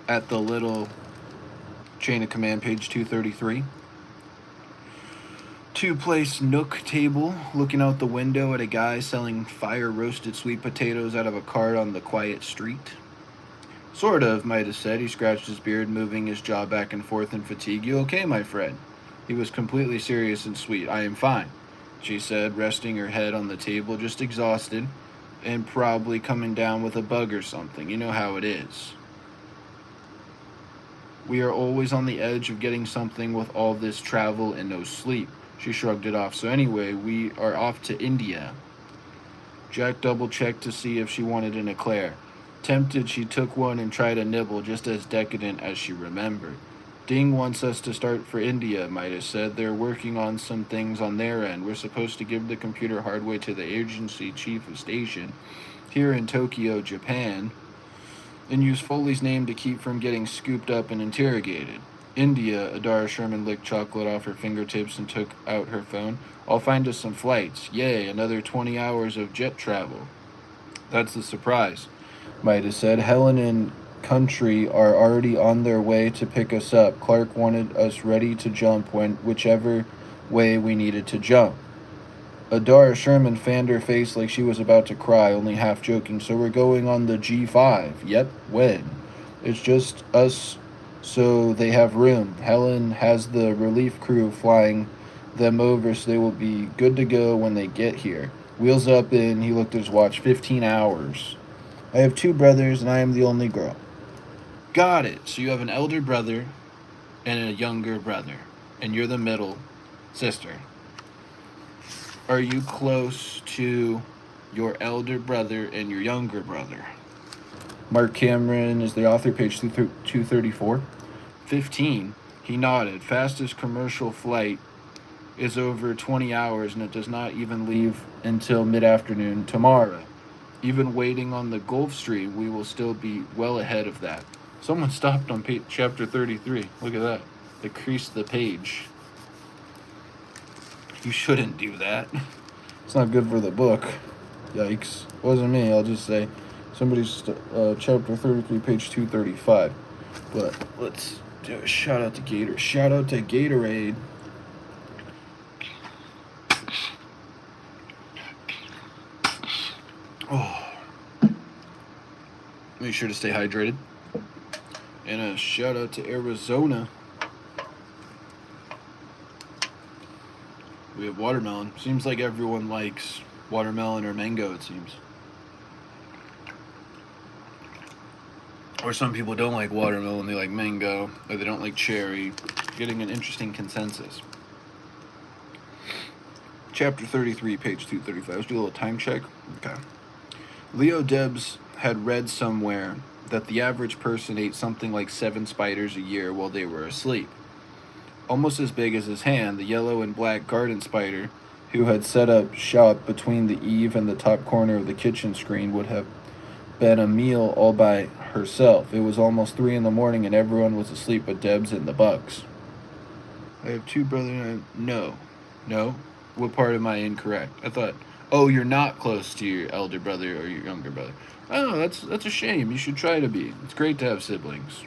at the little chain of command, page 233. Two-place nook table, looking out the window at a guy selling fire-roasted sweet potatoes out of a cart on the quiet street. Sort of, Midas said. He scratched his beard, moving his jaw back and forth in fatigue. You okay, my friend? He was completely serious and sweet. I am fine, she said, resting her head on the table, just exhausted and probably coming down with a bug or something. You know how it is. We are always on the edge of getting something with all this travel and no sleep. She shrugged it off. So anyway, we are off to India. Jack double-checked to see if she wanted an eclair. Tempted, she took one and tried a nibble, just as decadent as she remembered. Ding wants us to start for India, Midas said. They're working on some things on their end. We're supposed to give the computer hardware to the agency chief of station here in Tokyo, Japan, and use Foley's name to keep from getting scooped up and interrogated. India, Adara Sherman licked chocolate off her fingertips and took out her phone. I'll find us some flights. Yay, another 20 hours of jet travel. That's the surprise, Midas said. Helen and Country are already on their way to pick us up. Clark wanted us ready to jump whichever way we needed to jump. Adara Sherman fanned her face like she was about to cry, only half joking. So we're going on the G5. Yep, when? It's just us, so they have room. Helen has the relief crew flying them over, so they will be good to go when they get here. Wheels up in, he looked at his watch, 15 hours. I have 2 brothers, and I am the only girl. Got it. So you have an elder brother and a younger brother, and you're the middle sister. Are you close to your elder brother and your younger brother? Marc Cameron is the author, page 234. 15. He nodded. Fastest commercial flight is over 20 hours, and it does not even leave until mid-afternoon tomorrow. Even waiting on the Gulf Stream, we will still be well ahead of that. Someone stopped on chapter 33. Look at that. They creased the page. You shouldn't do that. It's not good for the book. Yikes. Wasn't me. I'll just say somebody's chapter 33, page 235. But let's do a shout out to Gatorade. Shout out to Gatorade. Oh. Make sure to stay hydrated. And a shout out to Arizona. We have watermelon. Seems like everyone likes watermelon or mango, it seems. Or some people don't like watermelon, they like mango, or they don't like cherry. Getting an interesting consensus. Chapter 33, page 235. Let's do a little time check. Okay. Leo Debs had read somewhere that the average person ate something like 7 spiders a year while they were asleep. Almost as big as his hand, the yellow and black garden spider, who had set up shop between the eave and the top corner of the kitchen screen, would have been a meal all by herself. It was almost 3 in the morning and everyone was asleep but Debs and the bugs. I have 2 brothers. No. What part am I incorrect? I thought, oh, you're not close to your elder brother or your younger brother. Oh, that's a shame. You should try to be. It's great to have siblings.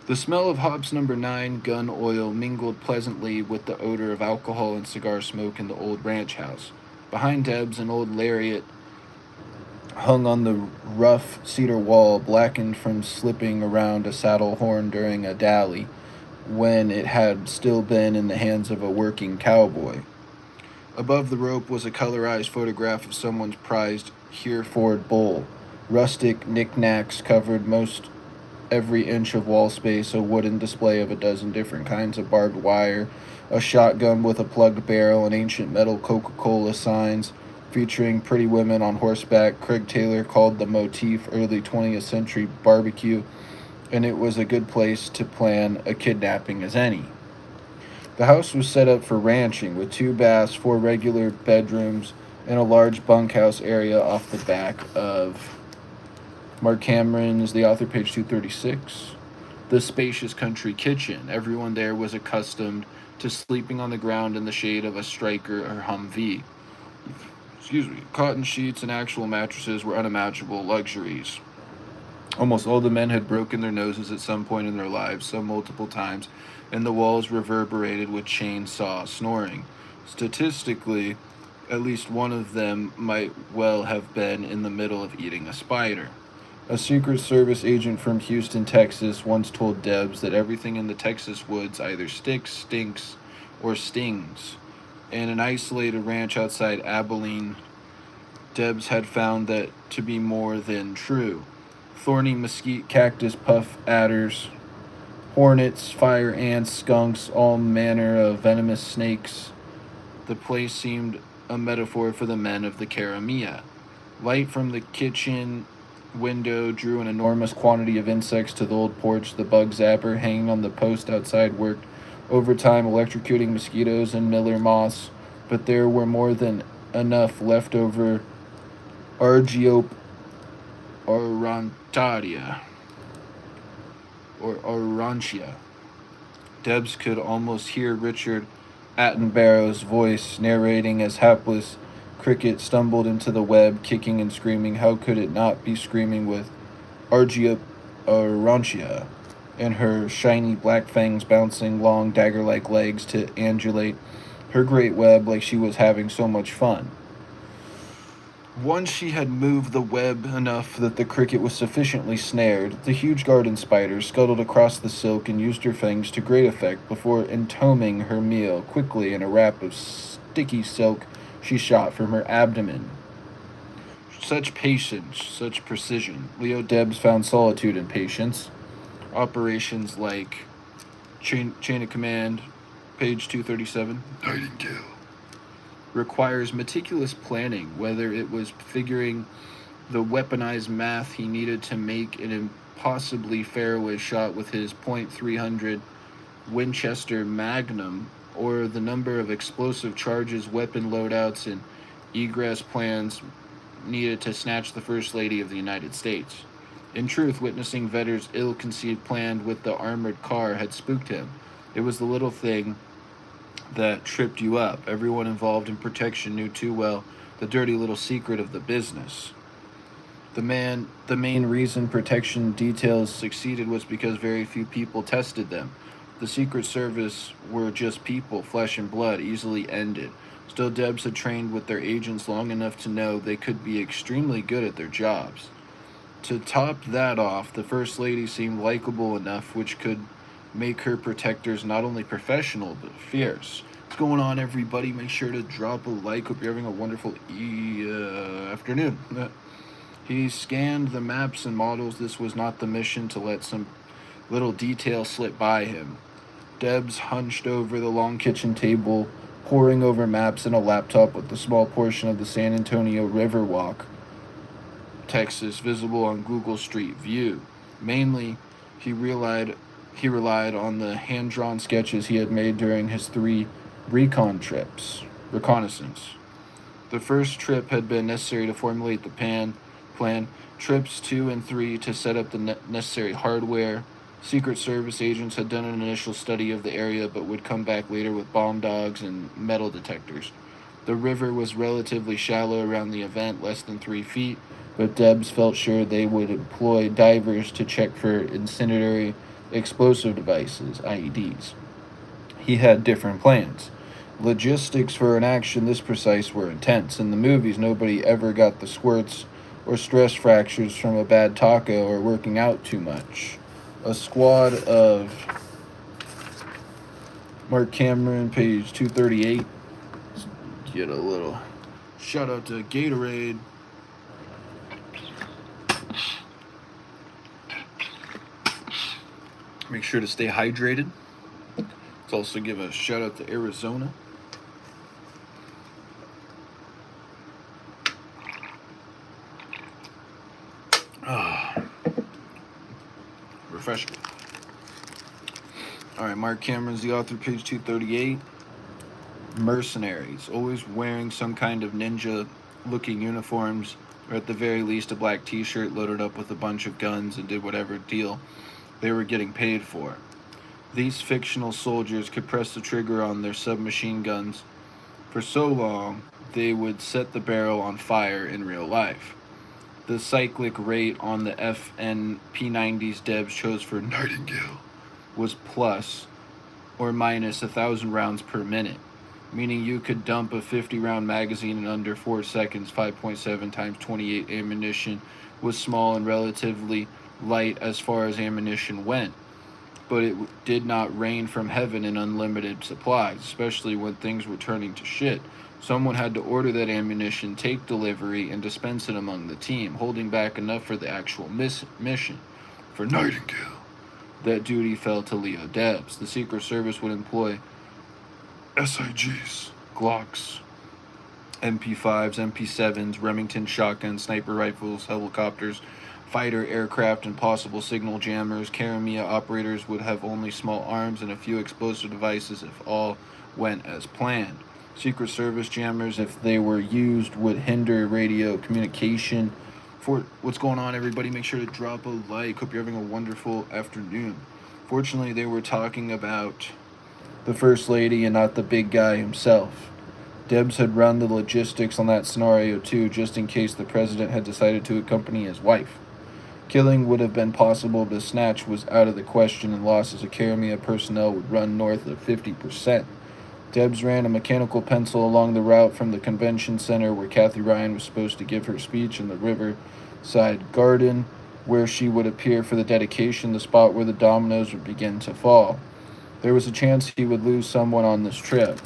The smell of hops number 9 gun oil mingled pleasantly with the odor of alcohol and cigar smoke in the old ranch house. Behind Debs, an old lariat hung on the rough cedar wall, blackened from slipping around a saddle horn during a dally, when it had still been in the hands of a working cowboy. Above the rope was a colorized photograph of someone's prized Hereford bull. Rustic knickknacks covered most every inch of wall space, a wooden display of a dozen different kinds of barbed wire, a shotgun with a plugged barrel, and ancient metal Coca-Cola signs featuring pretty women on horseback. Craig Taylor called the motif early 20th century barbecue, and it was a good place to plan a kidnapping as any. The house was set up for ranching with 2 baths, 4 regular bedrooms, and a large bunkhouse area off the back of Marc Cameron is the author, page 236. The spacious country kitchen. Everyone there was accustomed to sleeping on the ground in the shade of a Striker or Humvee. Excuse me. Cotton sheets and actual mattresses were unimaginable luxuries. Almost all the men had broken their noses at some point in their lives, some multiple times, and the walls reverberated with chainsaw snoring. Statistically, at least one of them might well have been in the middle of eating a spider. A Secret Service agent from Houston, Texas, once told Debs that everything in the Texas woods either sticks, stinks, or stings. In an isolated ranch outside Abilene, Debs had found that to be more than true. Thorny mesquite, cactus, puff adders, hornets, fire ants, skunks, all manner of venomous snakes. The place seemed a metaphor for the men of the Karamia. Light from the kitchen window drew an enormous quantity of insects to the old porch. The bug zapper hanging on the post outside worked overtime, electrocuting mosquitoes and miller moths, but there were more than enough leftover Argiope aurantaria or aurantia. Debs could almost hear Richard Attenborough's voice narrating as hapless cricket stumbled into the web, kicking and screaming. How could it not be screaming with Argia aurantia and her shiny black fangs bouncing long dagger-like legs to angulate her great web like she was having so much fun? Once she had moved the web enough that the cricket was sufficiently snared, the huge garden spider scuttled across the silk and used her fangs to great effect before entombing her meal. Quickly, in a wrap of sticky silk, she shot from her abdomen. Such patience, such precision. Leo Debs found solitude in patience. Operations like Chain of Command, page 237. Nightingale. Requires meticulous planning, whether it was figuring the weaponized math he needed to make an impossibly fairway shot with his .300 Winchester Magnum, or the number of explosive charges, weapon loadouts, and egress plans needed to snatch the First Lady of the United States. In truth, witnessing Vedder's ill-conceived plan with the armored car had spooked him. It was the little thing that tripped you up. Everyone involved in protection knew too well the dirty little secret of the business. The main reason protection details succeeded was because very few people tested them. The Secret Service were just people, flesh and blood, easily ended. Still, Debs had trained with their agents long enough to know they could be extremely good at their jobs. To top that off, the First Lady seemed likable enough, which could make her protectors not only professional, but fierce. What's going on, everybody? Make sure to drop a like. Hope you're having a wonderful afternoon. He scanned the maps and models. This was not the mission to let some little detail slip by him. Debs hunched over the long kitchen table, poring over maps and a laptop with a small portion of the San Antonio Riverwalk, Texas, visible on Google Street View. Mainly, he relied on the hand-drawn sketches he had made during his 3 reconnaissance. The first trip had been necessary to formulate the plan. Trips 2 and 3 to set up the necessary hardware. Secret Service agents had done an initial study of the area, but would come back later with bomb dogs and metal detectors. The river was relatively shallow around the event, less than 3 feet, but Debs felt sure they would employ divers to check for incendiary explosive devices, IEDs. He had different plans. Logistics for an action this precise were intense. In the movies, nobody ever got the squirts or stress fractures from a bad taco or working out too much. A squad of Marc Cameron, page 238. Get a little shout out to Gatorade. Make sure to stay hydrated. Let's also give a shout out to Arizona. professional. Alright, Mark Cameron's the author, page 238. Mercenaries, always wearing some kind of ninja-looking uniforms, or at the very least a black t-shirt loaded up with a bunch of guns and did whatever deal they were getting paid for. These fictional soldiers could press the trigger on their submachine guns for so long they would set the barrel on fire in real life. The cyclic rate on the FN P90s Debs chose for Nightingale was plus or minus 1,000 rounds per minute, meaning you could dump a 50-round magazine in under 4 seconds. 5.7 times 28 ammunition was small and relatively light as far as ammunition went, but it did not rain from heaven in unlimited supplies, especially when things were turning to shit. Someone had to order that ammunition, take delivery, and dispense it among the team, holding back enough for the actual mission. For Nightingale, that duty fell to Leo Debs. The Secret Service would employ SIGs, Glocks, MP5s, MP7s, Remington shotguns, sniper rifles, helicopters, fighter aircraft, and possible signal jammers. Karamia operators would have only small arms and a few explosive devices if all went as planned. Secret Service jammers, if they were used, would hinder radio communication. For what's going on, everybody, make sure to drop a like. Hope you're having a wonderful afternoon. Fortunately, they were talking about the First Lady and not the big guy himself. Debs had run the logistics on that scenario too, just in case the president had decided to accompany his wife. Killing would have been possible, but snatch was out of the question, and losses of Karamia personnel would run north of 50%. Debs ran a mechanical pencil along the route from the convention center where Kathy Ryan was supposed to give her speech in the Riverside Garden, where she would appear for the dedication, the spot where the dominoes would begin to fall. There was a chance he would lose someone on this trip.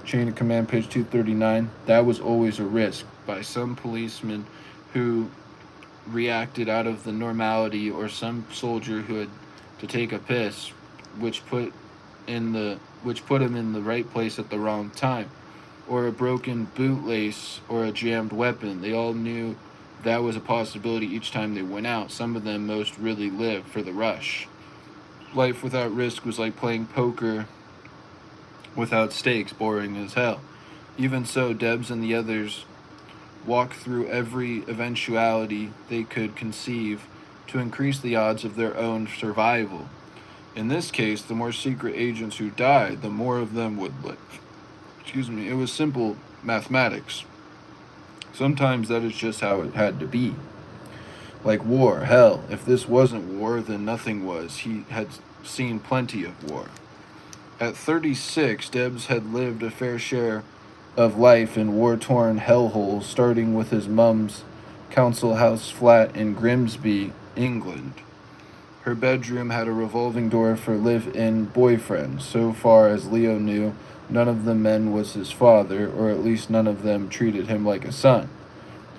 Chain of Command, page 239. That was always a risk by some policeman who reacted out of the normality, or some soldier who had to take a piss, which put him in the right place at the wrong time, or a broken bootlace, or a jammed weapon. They all knew that was a possibility each time they went out. Some of them most really lived for the rush. Life without risk was like playing poker without stakes, boring as hell. Even so, Debs and the others walked through every eventuality they could conceive to increase the odds of their own survival. In this case, the more secret agents who died, the more of them would live. It was simple mathematics. Sometimes that is just how it had to be. Like war. Hell, if this wasn't war, then nothing was. He had seen plenty of war. At 36, Debs had lived a fair share of life in war-torn hellholes, starting with his mum's council house flat in Grimsby, England. Her bedroom had a revolving door for live-in boyfriends. So far as Leo knew, none of the men was his father, or at least none of them treated him like a son.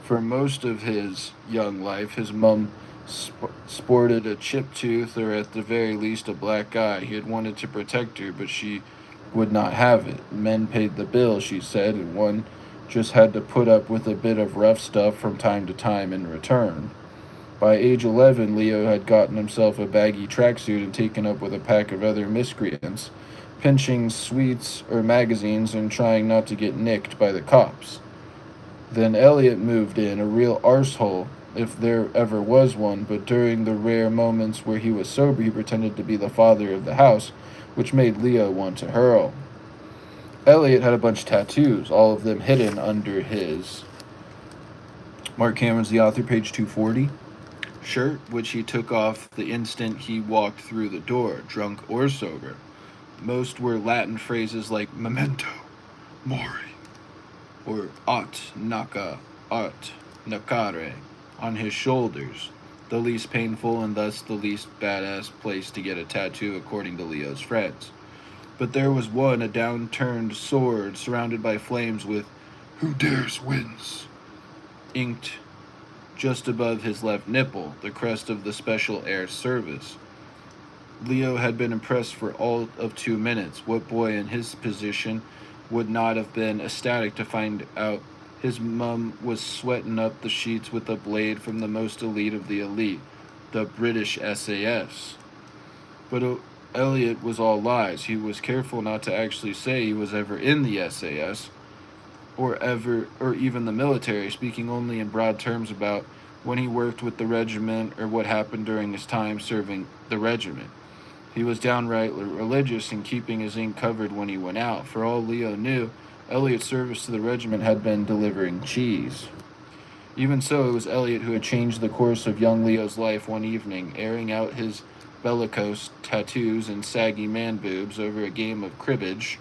For most of his young life, his mum sported a chipped tooth, or at the very least a black eye. He had wanted to protect her, but she would not have it. Men paid the bill, she said, and one just had to put up with a bit of rough stuff from time to time in return. By age 11, Leo had gotten himself a baggy tracksuit and taken up with a pack of other miscreants, pinching sweets or magazines and trying not to get nicked by the cops. Then Elliot moved in, a real arsehole, if there ever was one, but during the rare moments where he was sober, he pretended to be the father of the house, which made Leo want to hurl. Elliot had a bunch of tattoos, all of them hidden under his Marc Cameron's the author, page 240. Shirt, which he took off the instant he walked through the door, drunk or sober. Most were Latin phrases like memento mori, or aut nacare, on his shoulders, the least painful and thus the least badass place to get a tattoo according to Leo's friends. But there was one, a downturned sword surrounded by flames with "Who dares wins" inked just above his left nipple, the crest of the Special Air Service. Leo had been impressed for all of 2 minutes. What boy in his position would not have been ecstatic to find out his mum was sweating up the sheets with a blade from the most elite of the elite, the British SAS. But Elliot was all lies. He was careful not to actually say he was ever in the SAS or even the military, speaking only in broad terms about when he worked with the regiment or what happened during his time serving the regiment. He was downright religious in keeping his ink covered when he went out. For all Leo knew, Elliot's service to the regiment had been delivering cheese. Even so, it was Elliot who had changed the course of young Leo's life one evening, airing out his bellicose tattoos and saggy man boobs over a game of cribbage.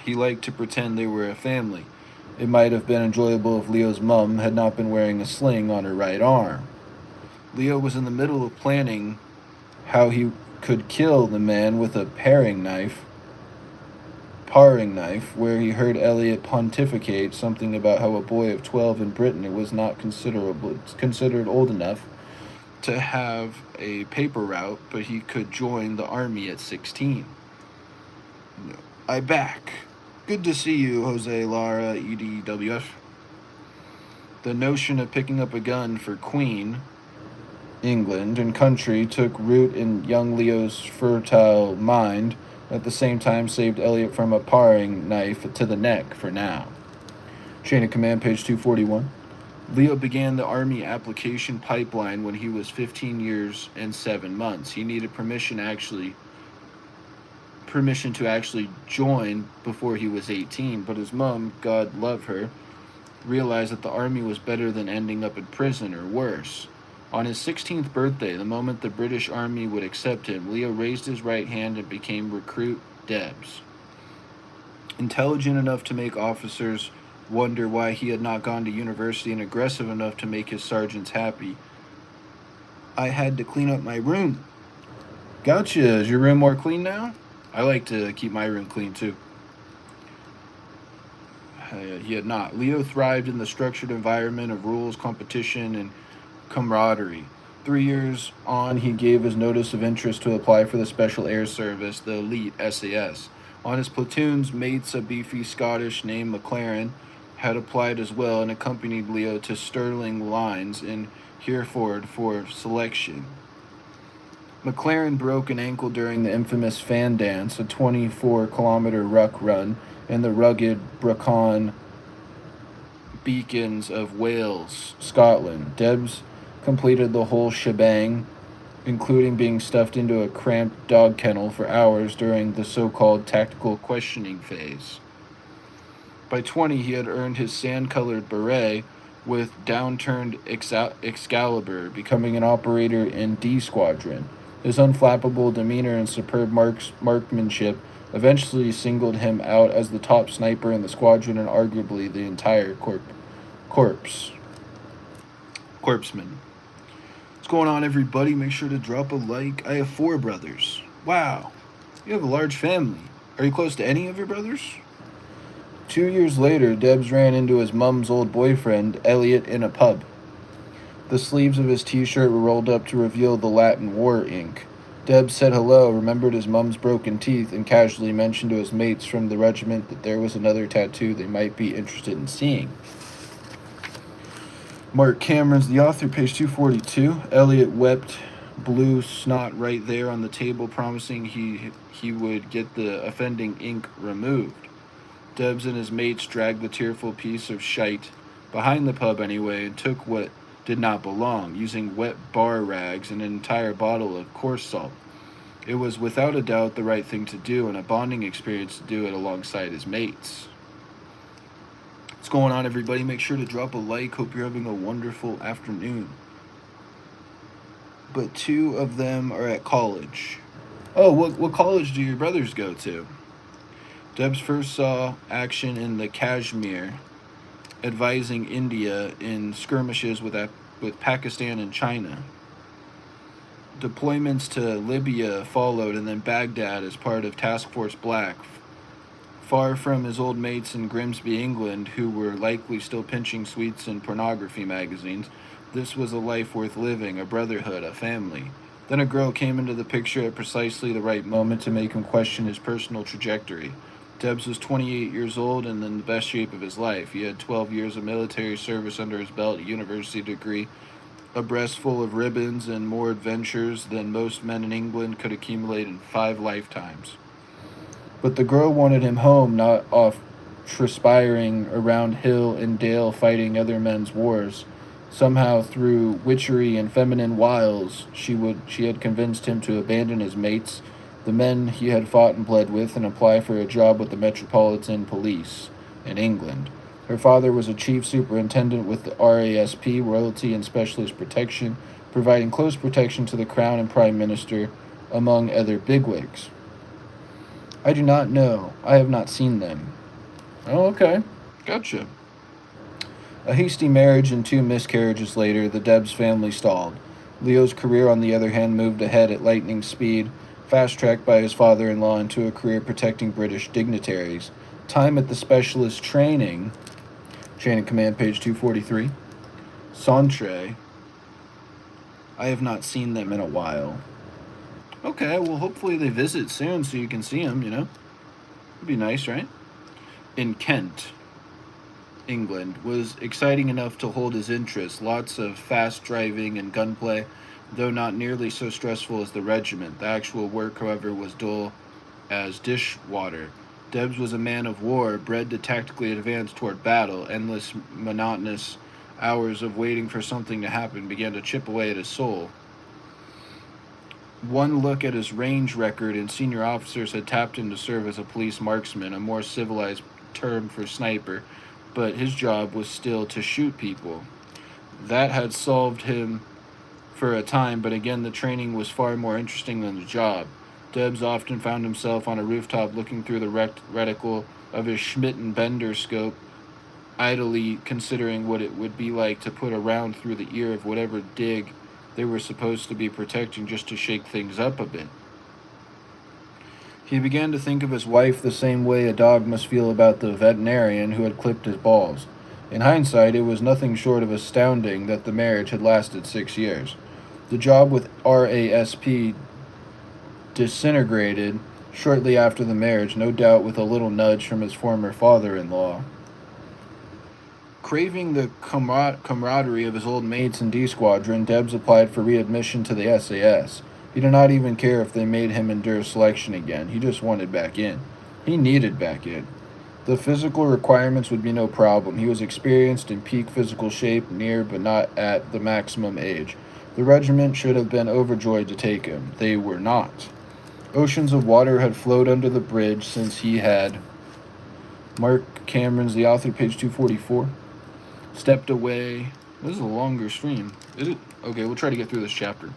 He liked to pretend they were a family. It might have been enjoyable if Leo's mum had not been wearing a sling on her right arm. Leo was in the middle of planning how he could kill the man with a paring knife, where he heard Elliot pontificate something about how a boy of 12 in Britain was not considered old enough to have a paper route, but he could join the army at 16. I back. Good to see you, Jose Lara, EDWF. The notion of picking up a gun for Queen, England, and country took root in young Leo's fertile mind, at the same time saved Elliot from a paring knife to the neck for now. Chain of command, page 241. Leo began the Army application pipeline when he was 15 years and 7 months. He needed permission to actually join before he was 18, but his mom, God love her, realized that the Army was better than ending up in prison or worse. On his 16th birthday, the moment the British Army would accept him, Leo raised his right hand and became Recruit Debs. Intelligent enough to make officers wonder why he had not gone to university and aggressive enough to make his sergeants happy. I had to clean up my room. Gotcha. Is your room more clean now? I like to keep my room clean too. He had not. Leo thrived in the structured environment of rules, competition, and camaraderie. 3 years on, he gave his notice of interest to apply for the Special Air Service, the elite SAS. On his platoon's mates, a beefy Scottish named McLaren had applied as well and accompanied Leo to Stirling Lines in Hereford for selection. McLaren broke an ankle during the infamous Fan Dance, a 24-kilometer ruck run in the rugged Brecon beacons of Wales, Scotland. Debs completed the whole shebang, including being stuffed into a cramped dog kennel for hours during the so-called tactical questioning phase. By 20, he had earned his sand-colored beret with downturned Excalibur, becoming an operator in D Squadron. His unflappable demeanor and superb marksmanship eventually singled him out as the top sniper in the squadron and arguably the entire corpsman. What's going on, everybody? Make sure to drop a like. I have 4 brothers. Wow, you have a large family. Are you close to any of your brothers? 2 years later, Debs ran into his mum's old boyfriend, Elliot, in a pub. The sleeves of his t-shirt were rolled up to reveal the Latin war ink. Debs said hello, remembered his mum's broken teeth, and casually mentioned to his mates from the regiment that there was another tattoo they might be interested in seeing. Marc Cameron's the author, page 242. Elliot wept blue snot right there on the table, promising he would get the offending ink removed. Debs and his mates dragged the tearful piece of shite behind the pub anyway and took what did not belong, using wet bar rags and an entire bottle of coarse salt. It was without a doubt the right thing to do and a bonding experience to do it alongside his mates. What's going on, everybody? Make sure to drop a like. Hope you're having a wonderful afternoon. But 2 of them are at college. Oh, what college do your brothers go to? Debs first saw action in the Kashmir, advising India in skirmishes with Pakistan and China. Deployments to Libya followed, and then Baghdad as part of Task Force Black. Far from his old mates in Grimsby, England, who were likely still pinching sweets in pornography magazines, this was a life worth living, a brotherhood, a family. Then a girl came into the picture at precisely the right moment to make him question his personal trajectory. Debs was 28 years old and in the best shape of his life. He had 12 years of military service under his belt, a university degree, a breast full of ribbons and more adventures than most men in England could accumulate in 5 lifetimes. But the girl wanted him home, not off transpiring around hill and dale fighting other men's wars. Somehow, through witchery and feminine wiles, she had convinced him to abandon his mates, the men he had fought and bled with, and apply for a job with the Metropolitan Police in England. Her father was a chief superintendent with the RASP, Royalty and Specialist Protection, providing close protection to the Crown and Prime Minister, among other bigwigs. I do not know. I have not seen them. Oh, okay. Gotcha. A hasty marriage and 2 miscarriages later, the Debs family stalled. Leo's career, on the other hand, moved ahead at lightning speed, fast-tracked by his father-in-law into a career protecting British dignitaries. Time at the specialist training, chain of command, page 243. Centre. I have not seen them in a while. Okay, well, hopefully they visit soon so you can see them, It'd be nice, right? In Kent, England, was exciting enough to hold his interest. Lots of fast driving and gunplay, though not nearly so stressful as the regiment. The actual work, however, was dull as dishwater. Debs was a man of war, bred to tactically advance toward battle. Endless, monotonous hours of waiting for something to happen began to chip away at his soul. One look at his range record, and senior officers had tapped him to serve as a police marksman, a more civilized term for sniper, but his job was still to shoot people. That had solved him for a time, but again the training was far more interesting than the job. Debs often found himself on a rooftop looking through the reticle of his Schmidt and Bender scope, idly considering what it would be like to put a round through the ear of whatever dig they were supposed to be protecting, just to shake things up a bit. He began to think of his wife the same way a dog must feel about the veterinarian who had clipped his balls. In hindsight, it was nothing short of astounding that the marriage had lasted 6 years. The job with RASP disintegrated shortly after the marriage, no doubt with a little nudge from his former father-in-law. Craving the camaraderie of his old mates in D Squadron, Debs applied for readmission to the SAS. He did not even care if they made him endure selection again. He just wanted back in. He needed back in. The physical requirements would be no problem. He was experienced, in peak physical shape, near but not at the maximum age. The regiment should have been overjoyed to take him. They were not. Oceans of water had flowed under the bridge since he had... Marc Cameron's The Author, page 244. Stepped away. This is a longer stream. Is it? Okay, we'll try to get through this chapter.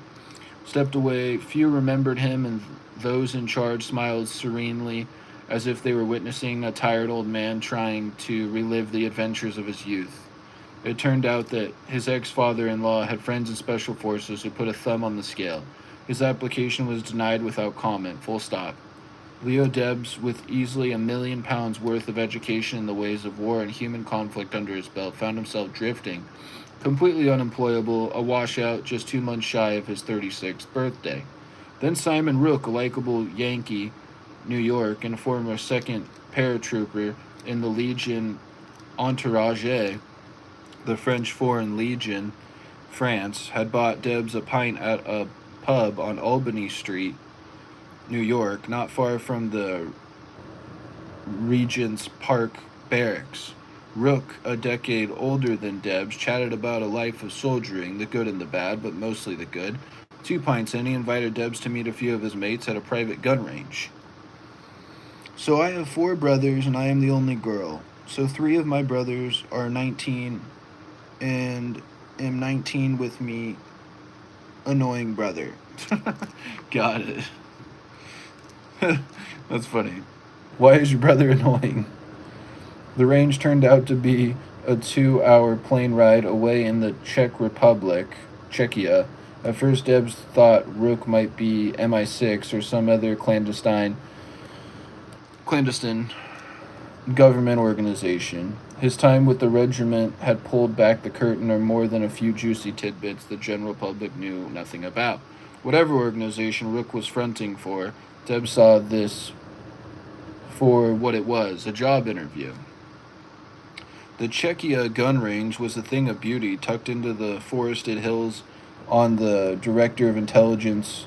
Stepped away. Few remembered him, and those in charge smiled serenely, as if they were witnessing a tired old man trying to relive the adventures of his youth. It turned out that his ex-father-in-law had friends in special forces who put a thumb on the scale. His application was denied without comment, full stop. Leo Debs, with easily £1 million worth of education in the ways of war and human conflict under his belt, found himself drifting, completely unemployable, a washout just 2 months shy of his 36th birthday. Then Simon Rook, a likable Yankee, New York, and a former second paratrooper in the Legion Entourage, the French Foreign Legion, France, had bought Debs a pint at a pub on Albany Street, New York, not far from the Regent's Park Barracks. Rook, a decade older than Debs, chatted about a life of soldiering, the good and the bad, but mostly the good. 2 pints in, he invited Debs to meet a few of his mates at a private gun range. So I have 4 brothers, and I am the only girl. So 3 of my brothers are 19, and am 19 with me, annoying brother. Got it. That's funny. Why is your brother annoying? The range turned out to be a 2-hour plane ride away in the Czech Republic, Czechia. At first, Debs thought Rook might be MI6 or some other clandestine government organization. His time with the regiment had pulled back the curtain on more than a few juicy tidbits the general public knew nothing about. Whatever organization Rook was fronting for, Debs saw this for what it was, a job interview. The Czechia gun range was a thing of beauty, tucked into the forested hills on the Director of Intelligence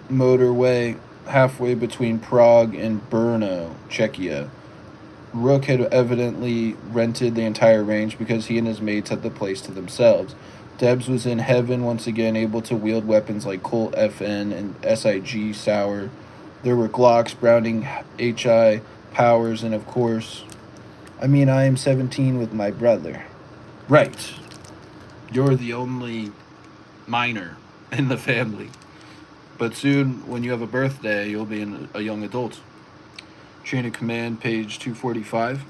motorway, halfway between Prague and Brno, Czechia. Rook had evidently rented the entire range because he and his mates had the place to themselves. Debs was in heaven once again, able to wield weapons like Colt FN and SIG Sauer. There were Glocks, Browning HI, Powers, and of course, I mean, I am 17 with my brother. Right. You're the only minor in the family. But soon, when you have a birthday, you'll be a young adult. Chain of Command, page 245.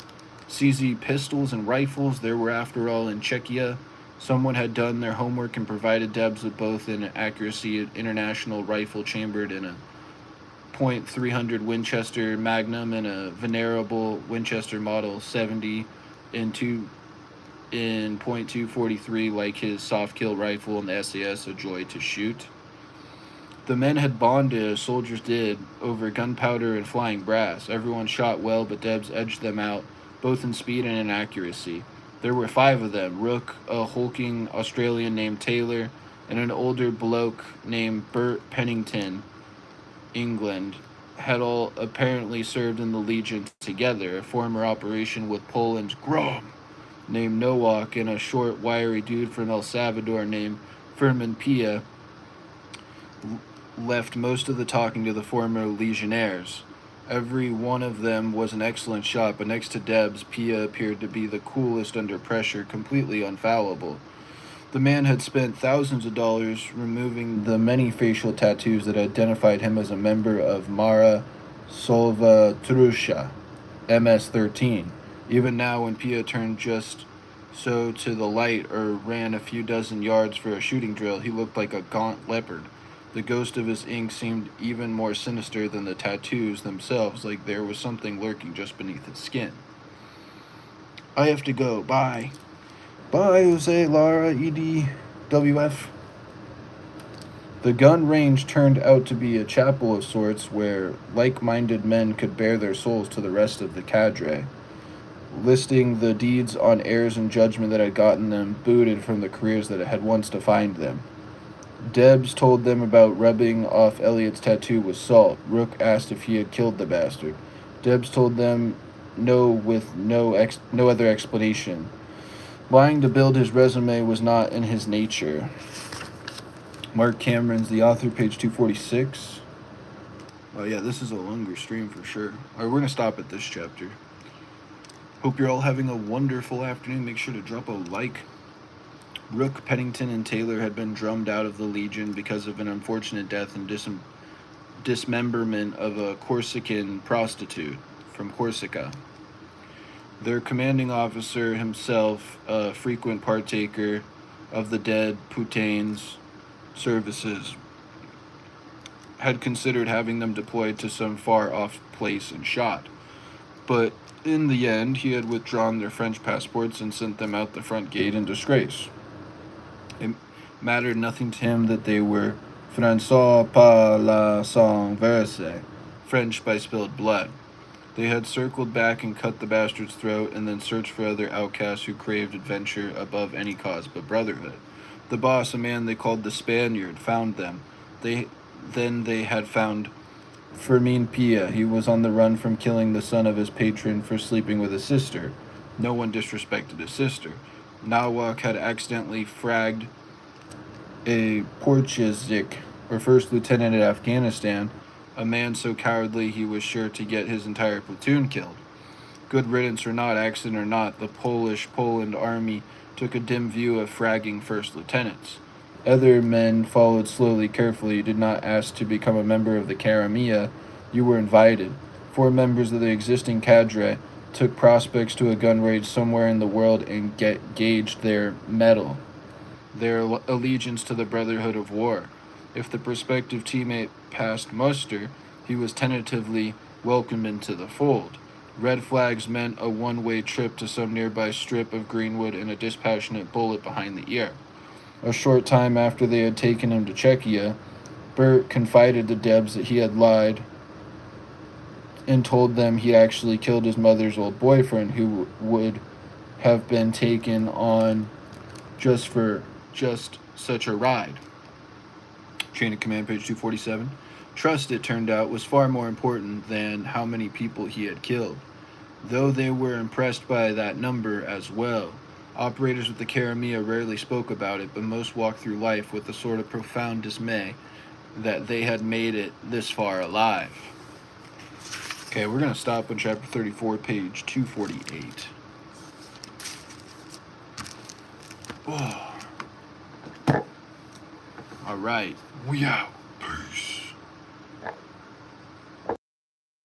CZ pistols and rifles, there were after all in Czechia. Someone had done their homework and provided Debs with both an accuracy international rifle chambered in a .300 Winchester Magnum and a venerable Winchester Model 70 in .243, like his soft kill rifle and the SAS, a joy to shoot. The men had bonded, as soldiers did, over gunpowder and flying brass. Everyone shot well, but Debs edged them out, both in speed and in accuracy. There were 5 of them: Rook, a hulking Australian named Taylor, and an older bloke named Bert Pennington. England had all apparently served in the Legion together, a former operation with Poland's Grom named Nowak, and a short, wiry dude from El Salvador named Furman Pia left most of the talking to the former legionnaires. Every one of them was an excellent shot, but next to Debs, Pia appeared to be the coolest under pressure, completely unfallible. The man had spent thousands of dollars removing the many facial tattoos that identified him as a member of Mara Salvatrucha, MS-13. Even now, when Pia turned just so to the light or ran a few dozen yards for a shooting drill, he looked like a gaunt leopard. The ghost of his ink seemed even more sinister than the tattoos themselves, like there was something lurking just beneath his skin. I have to go. Bye. Bye, Jose, Lara, EDWF. The gun range turned out to be a chapel of sorts where like-minded men could bare their souls to the rest of the cadre, listing the deeds on heirs and judgment that had gotten them booted from the careers that had once defined them. Debs told them about rubbing off Elliot's tattoo with salt. Rook asked if he had killed the bastard. Debs told them no with no other explanation. Lying to build his resume was not in his nature. Marc Cameron's the author, page 246. Oh yeah, this is a longer stream for sure. Alright, we're going to stop at this chapter. Hope you're all having a wonderful afternoon. Make sure to drop a like. Rook, Pennington, and Taylor had been drummed out of the Legion because of an unfortunate death and dismemberment of a Corsican prostitute from Corsica. Their commanding officer, himself a frequent partaker of the dead Putain's services, had considered having them deployed to some far-off place and shot. But in the end, he had withdrawn their French passports and sent them out the front gate in disgrace. It mattered nothing to him that they were François par la sang versé, French by spilled blood. They had circled back and cut the bastard's throat, and then searched for other outcasts who craved adventure above any cause but brotherhood. The boss, a man they called the Spaniard, found them. Then they had found Fermin Pia. He was on the run from killing the son of his patron for sleeping with his sister. No one disrespected his sister. Nawak had accidentally fragged a Portugies, or first lieutenant at Afghanistan, a man so cowardly he was sure to get his entire platoon killed. Good riddance or not, accident or not, the Poland army took a dim view of fragging first lieutenants. Other men followed slowly, carefully. You did not ask to become a member of the Karamia. You were invited. 4 members of the existing cadre took prospects to a gun range somewhere in the world and gauged their mettle, their allegiance to the Brotherhood of War. If the prospective teammate passed muster, he was tentatively welcomed into the fold. Red flags meant a one-way trip to some nearby strip of greenwood and a dispassionate bullet behind the ear. A short time after they had taken him to Czechia, Bert confided to Debs that he had lied and told them he actually killed his mother's old boyfriend, who would have been taken on just such a ride. Chain of command, page 247. Trust, it turned out, was far more important than how many people he had killed, though they were impressed by that number as well. Operators with the Karamia rarely spoke about it, but most walked through life with a sort of profound dismay that they had made it this far alive. Okay, we're going to stop on chapter 34, page 248. Oh. All right, we out.